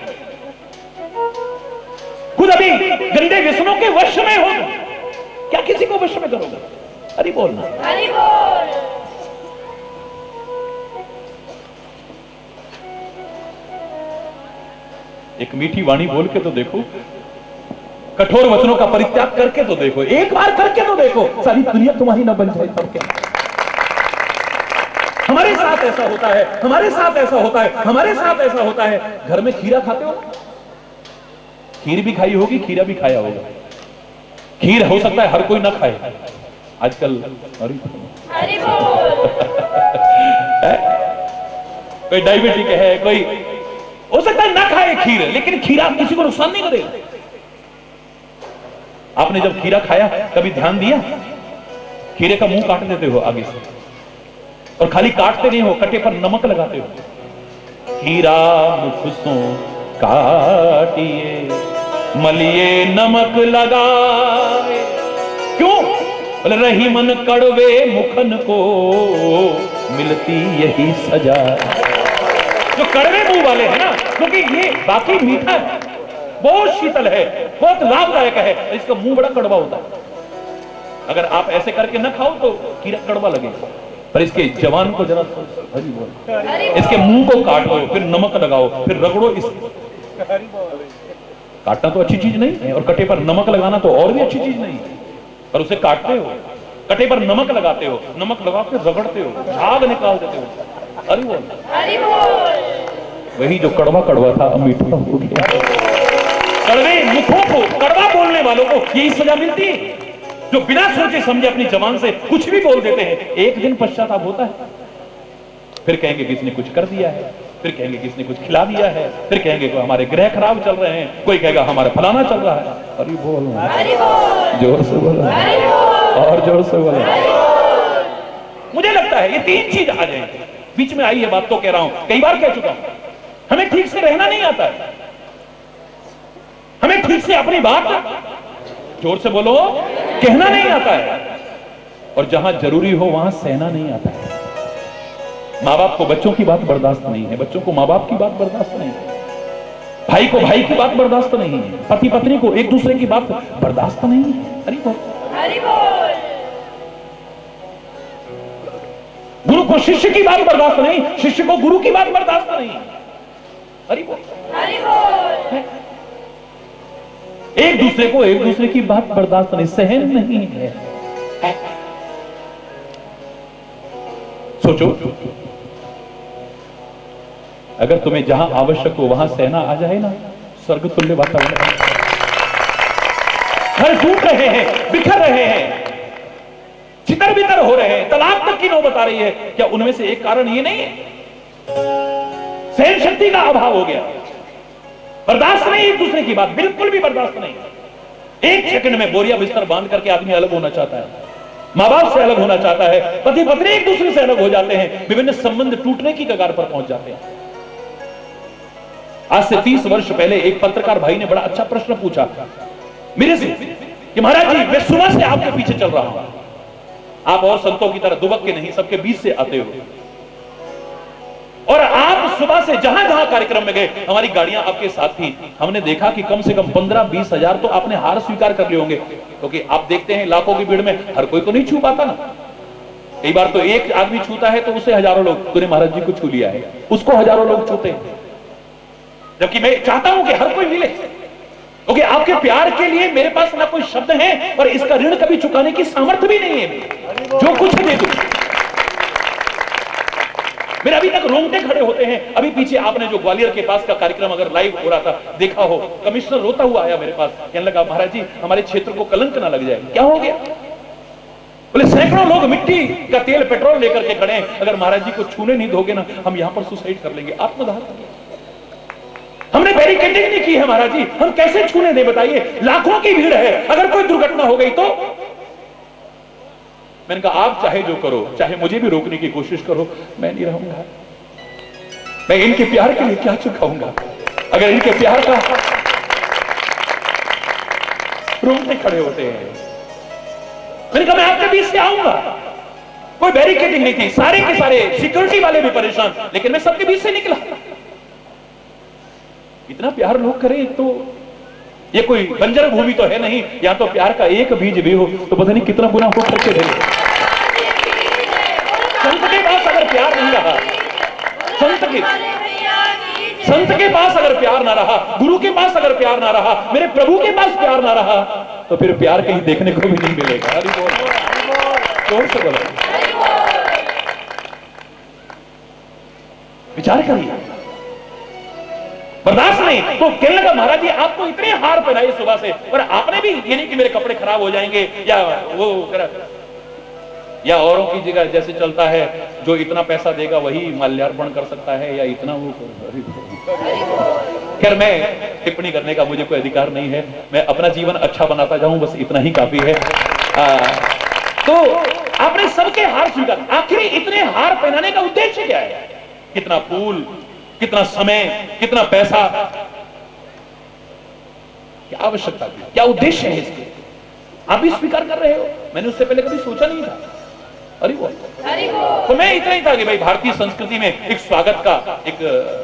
खुद अभी गंदे व्यसनों के वश में हो, क्या किसी को वश में करोगे? हरि बोलना।
हरि बोल।
एक मीठी वाणी बोल के तो देखो, कठोर वचनों का परित्याग करके तो देखो, एक बार करके तो देखो, सारी दुनिया तुम्हारी ना बन जाए तब क्या? हमारे साथ ऐसा होता है, हमारे साथ ऐसा होता है, हमारे साथ ऐसा होता है। घर में खीरा खाते हो, खीर भी खाई होगी, खीरा भी खाया होगा। खीर हो सकता है हर कोई ना खाए आजकल।
हरि बोल।
कोई डायबिटिक है, कोई हो सकता है ना खाए खीर, लेकिन खीरा किसी को नुकसान नहीं करेगा। आपने जब खीरा खाया कभी ध्यान दिया? खीरे का मुंह काट देते हो आगे से, और खाली काटते नहीं हो, कटे पर नमक लगाते हो। खीरा मुख सो काटिए मलिए नमक लगाए। क्यों? बोले रही मन कड़वे मुखन को मिलती यही सजा। जो कड़वे मुंह वाले हैं ना, क्योंकि ये बाकी मीठा है, बहुत शीतल है, बहुत लाभदायक है, इसका मुंह बड़ा कड़वा होता है। अगर आप ऐसे करके ना खाओ तो खीरा कड़वा लगेगा, पर इसके जवान को जरा हरि बोल, इसके मुंह को काट लो, फिर नमक लगाओ, फिर रगड़ो। इस काटना तो अच्छी चीज नहीं है, और कटे पर नमक लगाना तो और भी अच्छी चीज नहीं है, पर उसे काटते हो, कटे पर नमक लगाते हो, नमक लगा के रगड़ते हो, झाग निकाल देते हो। हरि बोल।
हरि बोल।
वही जो कड़वा कड़वा था अब मीठा हो गया। कड़वे मुखों को, कड़वा बोलने वालों को यही सजा मिलती है, जो बिना सोचे समझे अपनी जबान से कुछ भी बोल देते हैं। एक दिन पश्चाताप होता है, फिर कहेंगे कि इसने कुछ कर दिया है, फिर कहेंगे कि इसने कुछ खिला दिया है, फिर कहेंगे कि हमारे ग्रह खराब चल रहे हैं, कोई कहेगा हमारा फलाना चल रहा है। अरे बोलो, जोर से बोलो, और जोर से बोलो। मुझे लगता है ये तीन चीज आ जाएंगे। बीच में आई है बात तो कह रहा हूं, कई बार कह चुका हूं, हमें ठीक से रहना नहीं आता है, हमें ठीक से अपनी बात, जोर से बोलो, कहना नहीं आता है, और जहां जरूरी हो वहां सहना नहीं आता है। माँ बाप को बच्चों की बात बर्दाश्त नहीं है, बच्चों को माँ बाप की बात बर्दाश्त नहीं है, भाई को भाई की बात बर्दाश्त नहीं है, पति पत्नी को एक दूसरे की बात बर्दाश्त नहीं है। हरि बोल।
हरि बोल।
गुरु को शिष्य की बात बर्दाश्त नहीं, शिष्य को गुरु की बात बर्दाश्त नहीं। हरि बोल।
हरि बोल।
एक दूसरे को एक दूसरे की बात बर्दाश्त नहीं, सहन नहीं है। सोचो, अगर तुम्हें जहां आवश्यक हो वहां सहना आ जाए ना, स्वर्ग तुल्य वातावरण। घर टूट रहे हैं, बिखर रहे हैं, चितर बितर हो रहे हैं, तलाक तक की नौबत आ रही है, क्या उनमें से एक कारण ये नहीं है? सहन शक्ति का अभाव हो गया, बर्दाश्त नहीं एक दूसरे की बात, बिल्कुल भी बर्दाश्त नहीं। एक सेकंड में बोरिया बिस्तर बांध करके आदमी अलग होना चाहता है, मां बाप से अलग होना चाहता है, पति पत्नी एक दूसरे से अलग हो जाते हैं, विभिन्न संबंध टूटने की कगार पर पहुंच जाते हैं। आज से 30 वर्ष पहले एक पत्रकार भाई ने बड़ा अच्छा प्रश्न पूछा मेरे से कि महाराज जी, मैं सुबह से आपके पीछे चल रहा हूं, आप और संतों की तरह दुबक के नहीं, सबके बीच से आते हो, और आप सुबह से जहां जहां कार्यक्रम में गए हमारी गाड़ियां आपके साथ थी, हमने देखा कि कम से कम 15-20 हजार तो आपने हार स्वीकार कर लिए होंगे, क्योंकि आप देखते हैं लाखों की भीड़ में हर कोई तो नहीं छू पाता ना। कई बार तो एक आदमी छूता है तो उसे हजारों लोग, तूने महाराज जी को छू लिया है, उसको हजारों लोग छूते हैं। जबकि मैं चाहता हूं कि हर कोई मिले, क्योंकि आपके प्यार के लिए मेरे पास ना कोई शब्द है और इसका ऋण कभी चुकाने की सामर्थ्य भी नहीं है। जो कुछ दे दूं, मेरे अभी तक रोंगटे खड़े होते हैं। अभी पीछे आपने जो ग्वालियर के पास का कार्यक्रम अगर लाइव हो रहा था देखा हो, कमिश्नर रोता हुआ आया मेरे पास, कहने लगा महाराज जी हमारे क्षेत्र को कलंक ना लग जाए। क्या हो गया? बोले सैकड़ों लोग मिट्टी का तेल पेट्रोल लेकर के खड़े हैं, अगर महाराज जी को छूने नहीं दोगे ना हम यहां पर सुसाइड कर लेंगे, आत्मदाह। हमने बैरिकेडिंग नहीं की है महाराज जी, हम कैसे छूने दे बताइए, लाखों की भीड़ है, अगर कोई दुर्घटना हो गई तो। मैंने कहा आप चाहे जो करो, चाहे मुझे भी रोकने की कोशिश करो, मैं नहीं रहूंगा। मैं इनके प्यार के लिए क्या चुकाऊंगा? अगर इनके प्यार का रोकते खड़े होते हैं। मैंने कहा मैं आपके बीच से आऊंगा, कोई बैरिकेडिंग नहीं थी, सारे के सारे सिक्योरिटी वाले भी परेशान, लेकिन मैं सबके बीच से निकला। इतना प्यार लोग करें तो ये कोई बंजर भूमि तो है नहीं, या तो प्यार का एक बीज भी हो तो पता नहीं कितना गुना हो करके दे। संत के पास अगर प्यार नहीं रहा, संत के पास अगर प्यार ना रहा, गुरु के पास अगर प्यार ना रहा, मेरे प्रभु के पास प्यार ना रहा, तो फिर प्यार कहीं देखने को भी नहीं मिलेगा। हरि बोल, जोर से बोलो, विचार करिए। बर्दाश्त नहीं तो कहने लगा, महाराज जी आपको इतने हार पहनाए सुबह से, और आपने भी ये नहीं कि मेरे कपड़े खराब हो जाएंगे या औरों की जगह जैसे चलता है, जो इतना पैसा देगा वही माल्यार्पण कर सकता है, या इतना वो। खैर मैं टिप्पणी करने का मुझे कोई अधिकार नहीं है, मैं अपना जीवन अच्छा बनाता जाऊं, बस इतना ही काफी है। तो आपने सबके हार स्वीकार, आखिर इतने हार पहनाने का उद्देश्य क्या है? कितना फूल, कितना समय, कितना पैसा, क्या आवश्यकता थी, क्या उद्देश्य है इसके? आप भी स्वीकार कर रहे हो, मैंने उससे पहले कभी सोचा नहीं था। अरे वो तो मैं इतना ही था कि भाई भारतीय संस्कृति में एक स्वागत का एक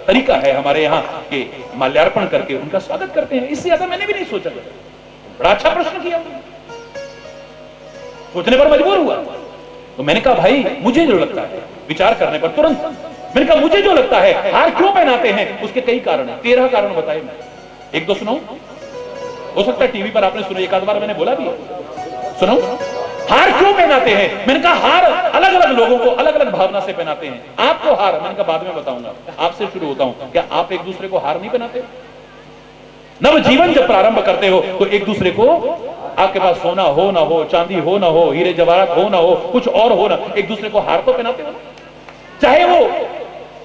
तरीका है हमारे यहाँ के, माल्यार्पण करके उनका स्वागत करते हैं, इससे ज्यादा मैंने भी नहीं सोचा। बड़ा अच्छा प्रश्न किया, सोचने पर मजबूर हुआ। तो मैंने कहा भाई मुझे जो लगता है, विचार करने पर तुरंत मैंने कहा मुझे जो लगता है, हार क्यों पहनाते हैं उसके कई कारण हैं, 13 कारण बताए। मैं एक दो सुनाऊं, हो सकता है टीवी पर आपने सुना, एक आध बार मैंने बोला भी, सुनाऊं? हार क्यों पहनाते हैं? मैंने कहा हार अलग अलग लोगों को अलग अलग भावना से पहनाते हैं। आपको हार, मैंने कहा बाद में बताऊंगा, आपसे शुरू होता हूं। क्या आप एक दूसरे को हार नहीं पहनाते? नव जीवन जब प्रारंभ करते हो तो एक दूसरे को, आपके पास सोना हो ना हो, चांदी हो ना हो, हीरे जवाहरात हो ना हो, कुछ और हो ना, एक दूसरे को हार तो पहनाते हो, चाहे वो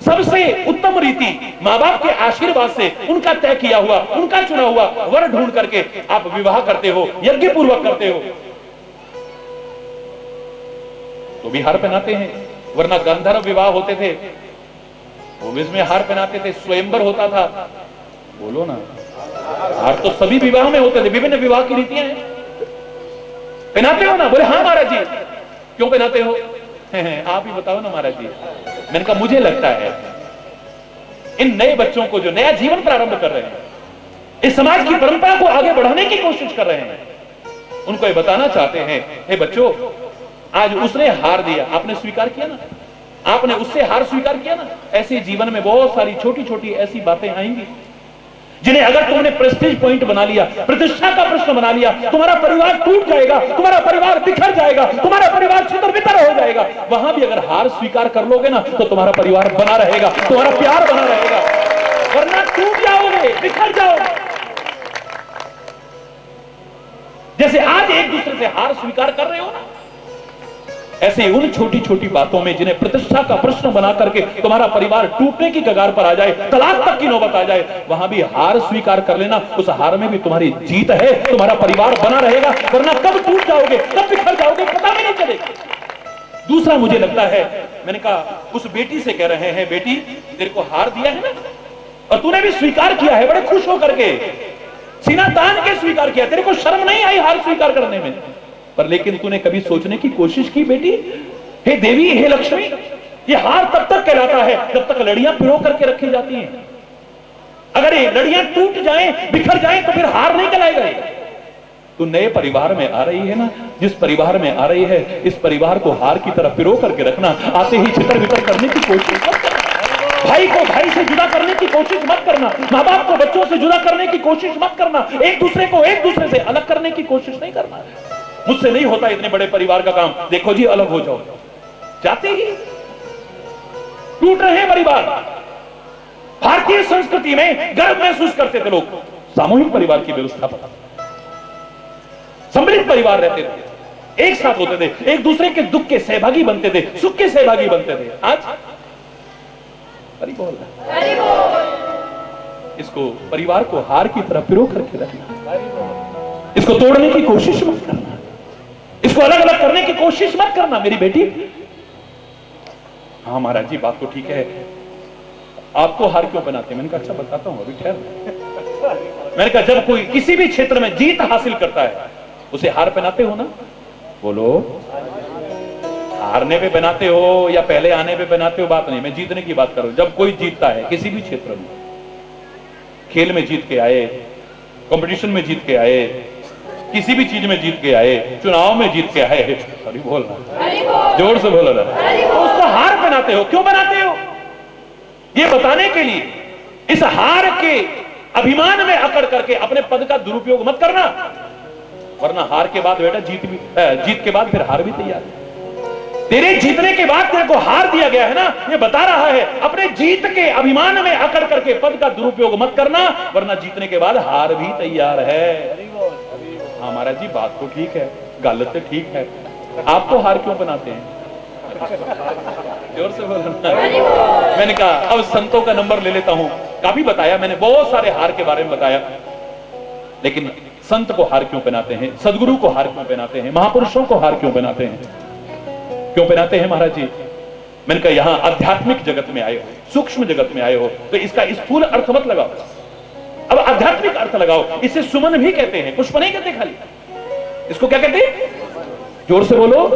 सबसे उत्तम रीति माँ बाप के आशीर्वाद से उनका तय किया हुआ, उनका चुना हुआ वर ढूंढ करके आप विवाह करते हो, यज्ञ पूर्वक करते हो, तो भी हार पहनाते हैं। वरना गंधर्व विवाह होते थे, वो भी इसमें हार पहनाते थे, स्वयंवर होता था, बोलो ना, हार तो सभी विवाह में होते थे, विभिन्न विवाह की रीतियां हैं। पहनाते हो ना? बोले हाँ महाराज जी। क्यों पहनाते हो? आप ही बताओ ना महाराज जी। मैंने कहा मुझे लगता है इन नए बच्चों को जो नया जीवन प्रारंभ कर रहे हैं, इस समाज की परंपरा को आगे बढ़ाने की कोशिश कर रहे हैं, उनको ये बताना चाहते हैं, हे बच्चों, आज उसने हार दिया, आपने स्वीकार किया ना, आपने उससे हार स्वीकार किया ना। ऐसे जीवन में बहुत सारी छोटी छोटी ऐसी बातें आएंगी जिन्हें अगर तुमने प्रेस्टीज पॉइंट बना लिया, प्रतिष्ठा का प्रश्न बना लिया, तुम्हारा परिवार टूट जाएगा, तुम्हारा परिवार बिखर जाएगा, तुम्हारा परिवार छितर-बितर हो जाएगा। वहां भी अगर हार स्वीकार कर लोगे ना तो तुम्हारा परिवार बना रहेगा, तुम्हारा प्यार बना रहेगा, वरना टूट जाओगे, बिखर जाओगे। जैसे आज एक दूसरे से हार स्वीकार कर रहे हो ना, ऐसे उन छोटी छोटी बातों में जिन्हें प्रतिष्ठा का प्रश्न बना करके तुम्हारा परिवार टूटने की कगार पर आ जाए, तलाक तक की नौबत आ जाए, वहां भी हार स्वीकार कर लेना। उस हार में भी तुम्हारी जीत है, तुम्हारा परिवार बना रहेगा, वरना कब टूट जाओगे, कब बिखर जाओगे, पता भी नहीं चलेगा। दूसरा मुझे लगता है, मैंने कहा उस बेटी से कह रहे हैं, बेटी तेरे को हार दिया है ना, और तूने भी स्वीकार किया है बड़े खुश होकर के, सीना तान के स्वीकार किया, तेरे को शर्म नहीं आई हार स्वीकार करने में। पर लेकिन तूने कभी सोचने की कोशिश की बेटी, हे देवी, हे लक्ष्मी, ये हार तब तक कहलाता है जब तक लड़ियां पिरो करके रखी जाती हैं। अगर ये लड़ियां टूट जाएं, बिखर जाएं, तो फिर हार नहीं कहलाएगा। तू नए परिवार में आ रही है ना, जिस परिवार में आ रही है, इस परिवार को हार की तरह पिरो करके रखना। आते ही छितर बितर करने की कोशिश मत करना, भाई को भाई से जुदा करने की कोशिश मत करना, माँ बाप को बच्चों से जुदा करने की कोशिश मत करना, एक दूसरे को एक दूसरे से अलग करने की कोशिश नहीं करना। मुझसे नहीं होता इतने बड़े परिवार का काम, देखो जी अलग हो जाओ, जाते ही टूट रहे हैं परिवार। भारतीय संस्कृति में गर्व महसूस करते थे लोग, सामूहिक परिवार की व्यवस्था पर, सम्मिलित परिवार रहते थे, एक साथ होते थे, एक दूसरे के दुख के सहभागी बनते थे, सुख के सहभागी बनते थे। आज इसको परिवार को हार की तरह पिरो करके रखना, इसको तोड़ने की कोशिश मत करना, इसको अलग अलग करने की कोशिश मत करना मेरी बेटी। हाँ महाराज जी बात तो ठीक है, आपको हार क्यों बनाते? मैंने कहा अच्छा बताता हूं, अभी ठहर। मैंने कहा जब कोई किसी भी क्षेत्र में जीत हासिल करता है उसे हार पहनाते हो ना, बोलो। हारने पे बनाते हो या पहले आने पे बनाते हो बात नहीं, मैं जीतने की बात कर रहा हूं। जब कोई जीतता है किसी भी क्षेत्र में, खेल में जीत के आए, कंपटीशन में जीत के आए, किसी भी चीज में जीत के आए, चुनाव में जीत के आए, अरे बोलना जोर से बोलो ना, तो उसको हार बनाते हो। क्यों बनाते हो? ये बताने के लिए, इस हार के अभिमान में अकड़ करके अपने पद का दुरुपयोग मत करना, वरना हार के बाद बेटा जीत के बाद फिर हार भी तैयार है। तेरे जीतने के बाद तेरे को हार दिया गया है ना, ये बता रहा है अपने जीत के अभिमान में अकड़ करके पद का दुरुपयोग मत करना, वरना जीतने के बाद हार भी तैयार है। हाँ महाराज जी बात तो ठीक है, गलत तो ठीक है, आप तो हार क्यों बनाते हैं? जोर से बोलना। मैंने कहा अब संतों का नंबर ले लेता हूं। काफी बताया मैंने, बहुत सारे हार के बारे में बताया, लेकिन संत को हार क्यों पहनाते हैं, सदगुरु को हार क्यों पहनाते हैं, महापुरुषों को हार क्यों पहनाते हैं, क्यों पहनाते हैं महाराज जी? मैंने कहा यहां आध्यात्मिक जगत में आए हो, सूक्ष्म जगत में आए हो, तो इसका स्थूल अर्थ मत लगाओ, अब आध्यात्मिक अर्थ लगाओ। इसे सुमन भी कहते हैं, पुष्प नहीं कहते खाली। इसको क्या कहते हैं? जोर से बोलो,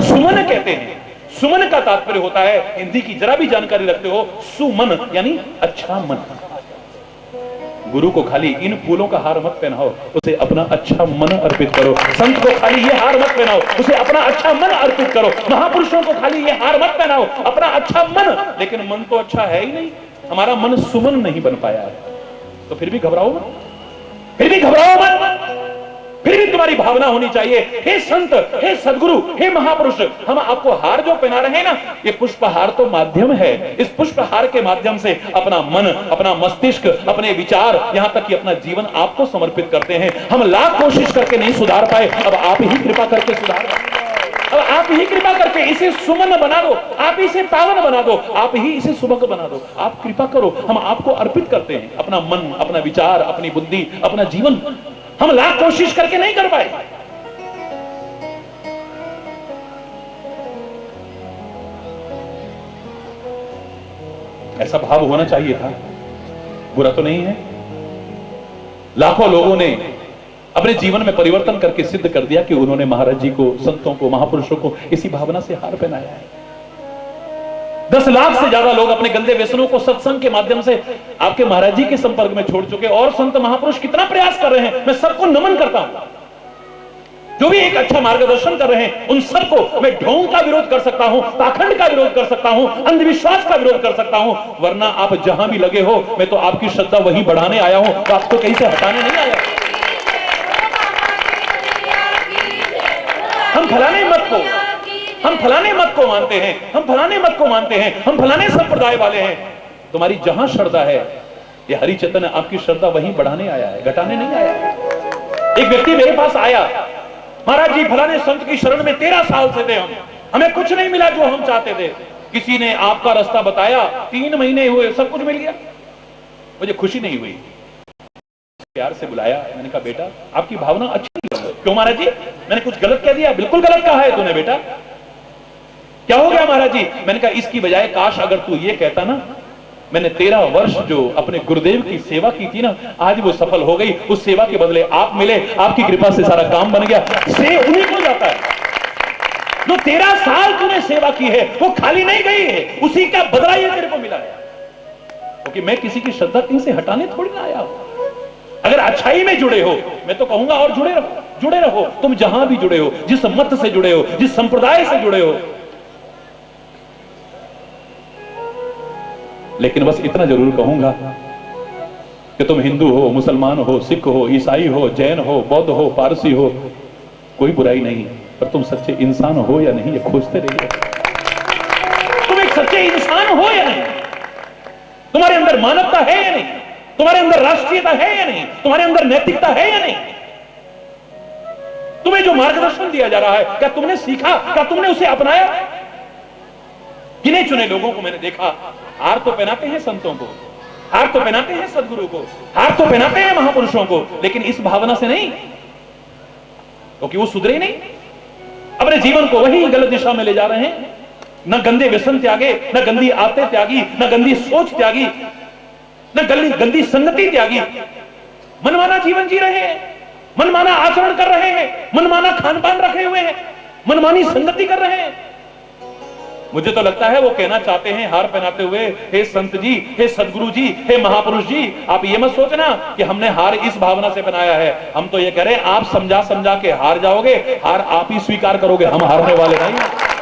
सुमन कहते हैं। सुमन का तात्पर्य होता है, हिंदी की जरा भी जानकारी रखते हो, सुमन यानी अच्छा मन। गुरु को खाली इन फूलों का हार मत पहनाओ, उसे अपना अच्छा मन अर्पित करो। संत को खाली ये हार मत पहनाओ, उसे अपना अच्छा मन अर्पित करो। महापुरुषों को खाली ये हार मत पहनाओ, अपना अच्छा मन। लेकिन मन तो अच्छा है ही नहीं, हमारा मन सुमन नहीं बन पाया है, तो फिर भी घबराओ मत, फिर भी घबराओ मत, फिर भी तुम्हारी भावना होनी चाहिए, हे संत, हे सदगुरु, हे महापुरुष, हम आपको हार जो पहना रहे हैं ना, ये पुष्पहार तो माध्यम है। इस पुष्पहार के माध्यम से अपना मन, अपना मस्तिष्क, अपने विचार, यहां तक कि अपना जीवन आपको समर्पित करते हैं। हम लाख कोशिश करके नहीं सुधार पाए, अब आप ही कृपा करके सुधार, अब आप ही कृपा करके इसे सुमन बना दो, आप इसे पावन बना दो, आप ही इसे सुभग बना दो। आप कृपा करो, हम आपको अर्पित करते हैं अपना मन, अपना विचार, अपनी बुद्धि, अपना जीवन। हम लाख कोशिश करके नहीं कर पाए। ऐसा भाव होना चाहिए था, बुरा तो नहीं है। लाखों लोगों ने अपने जीवन में परिवर्तन करके सिद्ध कर दिया कि उन्होंने महाराज जी को, संतों को, महापुरुषों को इसी भावना से हार पहनाया है। 10 लाख से ज्यादा लोग अपने गंदे व्यसनों को सत्संग के माध्यम से आपके महाराज जी के संपर्क में छोड़ चुके, और संत महापुरुष कितना प्रयास कर रहे हैं, मैं सबको नमन करता हूं। जो भी एक अच्छा मार्गदर्शन कर रहे हैं, उन सबको मैं ढोंग का विरोध कर सकता हूं, पाखंड का विरोध कर सकता हूं, अंधविश्वास का विरोध कर सकता हूं, वरना आप जहां भी लगे हो, मैं तो आपकी श्रद्धा वहीं बढ़ाने आया हूं, तो आपको कहीं से हटाने नहीं आया। हम फलाने मत को, हम फलाने मत को मानते हैं, हम फलाने मत को मानते हैं, हम फलाने संप्रदाय वाले हैं। तुम्हारी जहां श्रद्धा है, ये हरि चैतन्य आपकी श्रद्धा वहीं बढ़ाने आया है, घटाने नहीं आया है। एक व्यक्ति मेरे पास आया, महाराज जी फलाने संत की शरण में 13 साल से थे, हमें कुछ नहीं मिला जो हम चाहते थे। किसी ने आपका रास्ता बताया, 3 महीने हुए, सब कुछ मिल गया, मुझे खुशी नहीं हुई। प्यार से बुलाया, मैंने कहा बेटा आपकी भावना अच्छी नहीं है। क्यों महाराज जी, मैंने कुछ गलत कह दिया? बिल्कुल गलत कहा है तूने बेटा। क्या हो गया महाराज जी? मैंने कहा इसकी बजाय काश अगर तू ये कहता ना, मैंने 13 वर्ष जो अपने गुरुदेव की सेवा की थी ना, आज वो सफल हो गई, उस सेवा के बदले आप मिले, आपकी कृपा से सारा काम बन गया। से उन्हीं को जाता है, जो 13 साल तूने सेवा की है वो खाली नहीं गई है, उसी का बदला ये तेरे को मिला है। क्योंकि मैं किसी की श्रद्धा कहीं से हटाने थोड़ी ना आया हूं। अगर अच्छाई में जुड़े हो, मैं तो कहूंगा और जुड़े रहो, जुड़े रहो। तुम जहां भी जुड़े हो, जिस मत से जुड़े हो, जिस संप्रदाय से जुड़े हो, लेकिन बस इतना जरूर कहूंगा कि तुम हिंदू हो, मुसलमान हो, सिख हो, ईसाई हो, जैन हो, बौद्ध हो, पारसी हो, कोई बुराई नहीं, पर तुम सच्चे इंसान हो या नहीं, ये खोजते रहिए। तुम एक सच्चे इंसान हो या नहीं, तुम्हारे अंदर मानवता है या नहीं, तुम्हारे अंदर राष्ट्रीयता है या नहीं, तुम्हारे अंदर नैतिकता है या नहीं। तुम्हें जो मार्गदर्शन दिया जा रहा है, क्या तुमने सीखा, क्या तुमने उसे अपनाया? गिने चुने लोगों को मैंने देखा, हार तो पहनाते हैं संतों को, हार तो पहनाते हैं सदगुरु को, हार तो पहनाते हैं महापुरुषों को, लेकिन इस भावना से नहीं, क्योंकि वो सुधरे नहीं, अपने जीवन को वही गलत दिशा में ले जा रहे हैं। न गंदे व्यसन त्यागे, न गंदी आदतें त्यागी, न गंदी सोच त्यागी, न गंदी संगति त्यागी, मनमाना जीवन जी रहे हैं, मनमाना आचरण कर रहे हैं, मनमाना खान पान रखे हुए हैं, मनमानी संगति कर रहे हैं। मुझे तो लगता है वो कहना चाहते हैं हार पहनाते हुए, हे संत जी, हे सदगुरु जी, हे महापुरुष जी, आप ये मत सोचना कि हमने हार इस भावना से पहनाया है। हम तो ये कह रहे हैं आप समझा समझा के हार जाओगे, हार आप ही स्वीकार करोगे, हम हारने वाले नहीं हैं।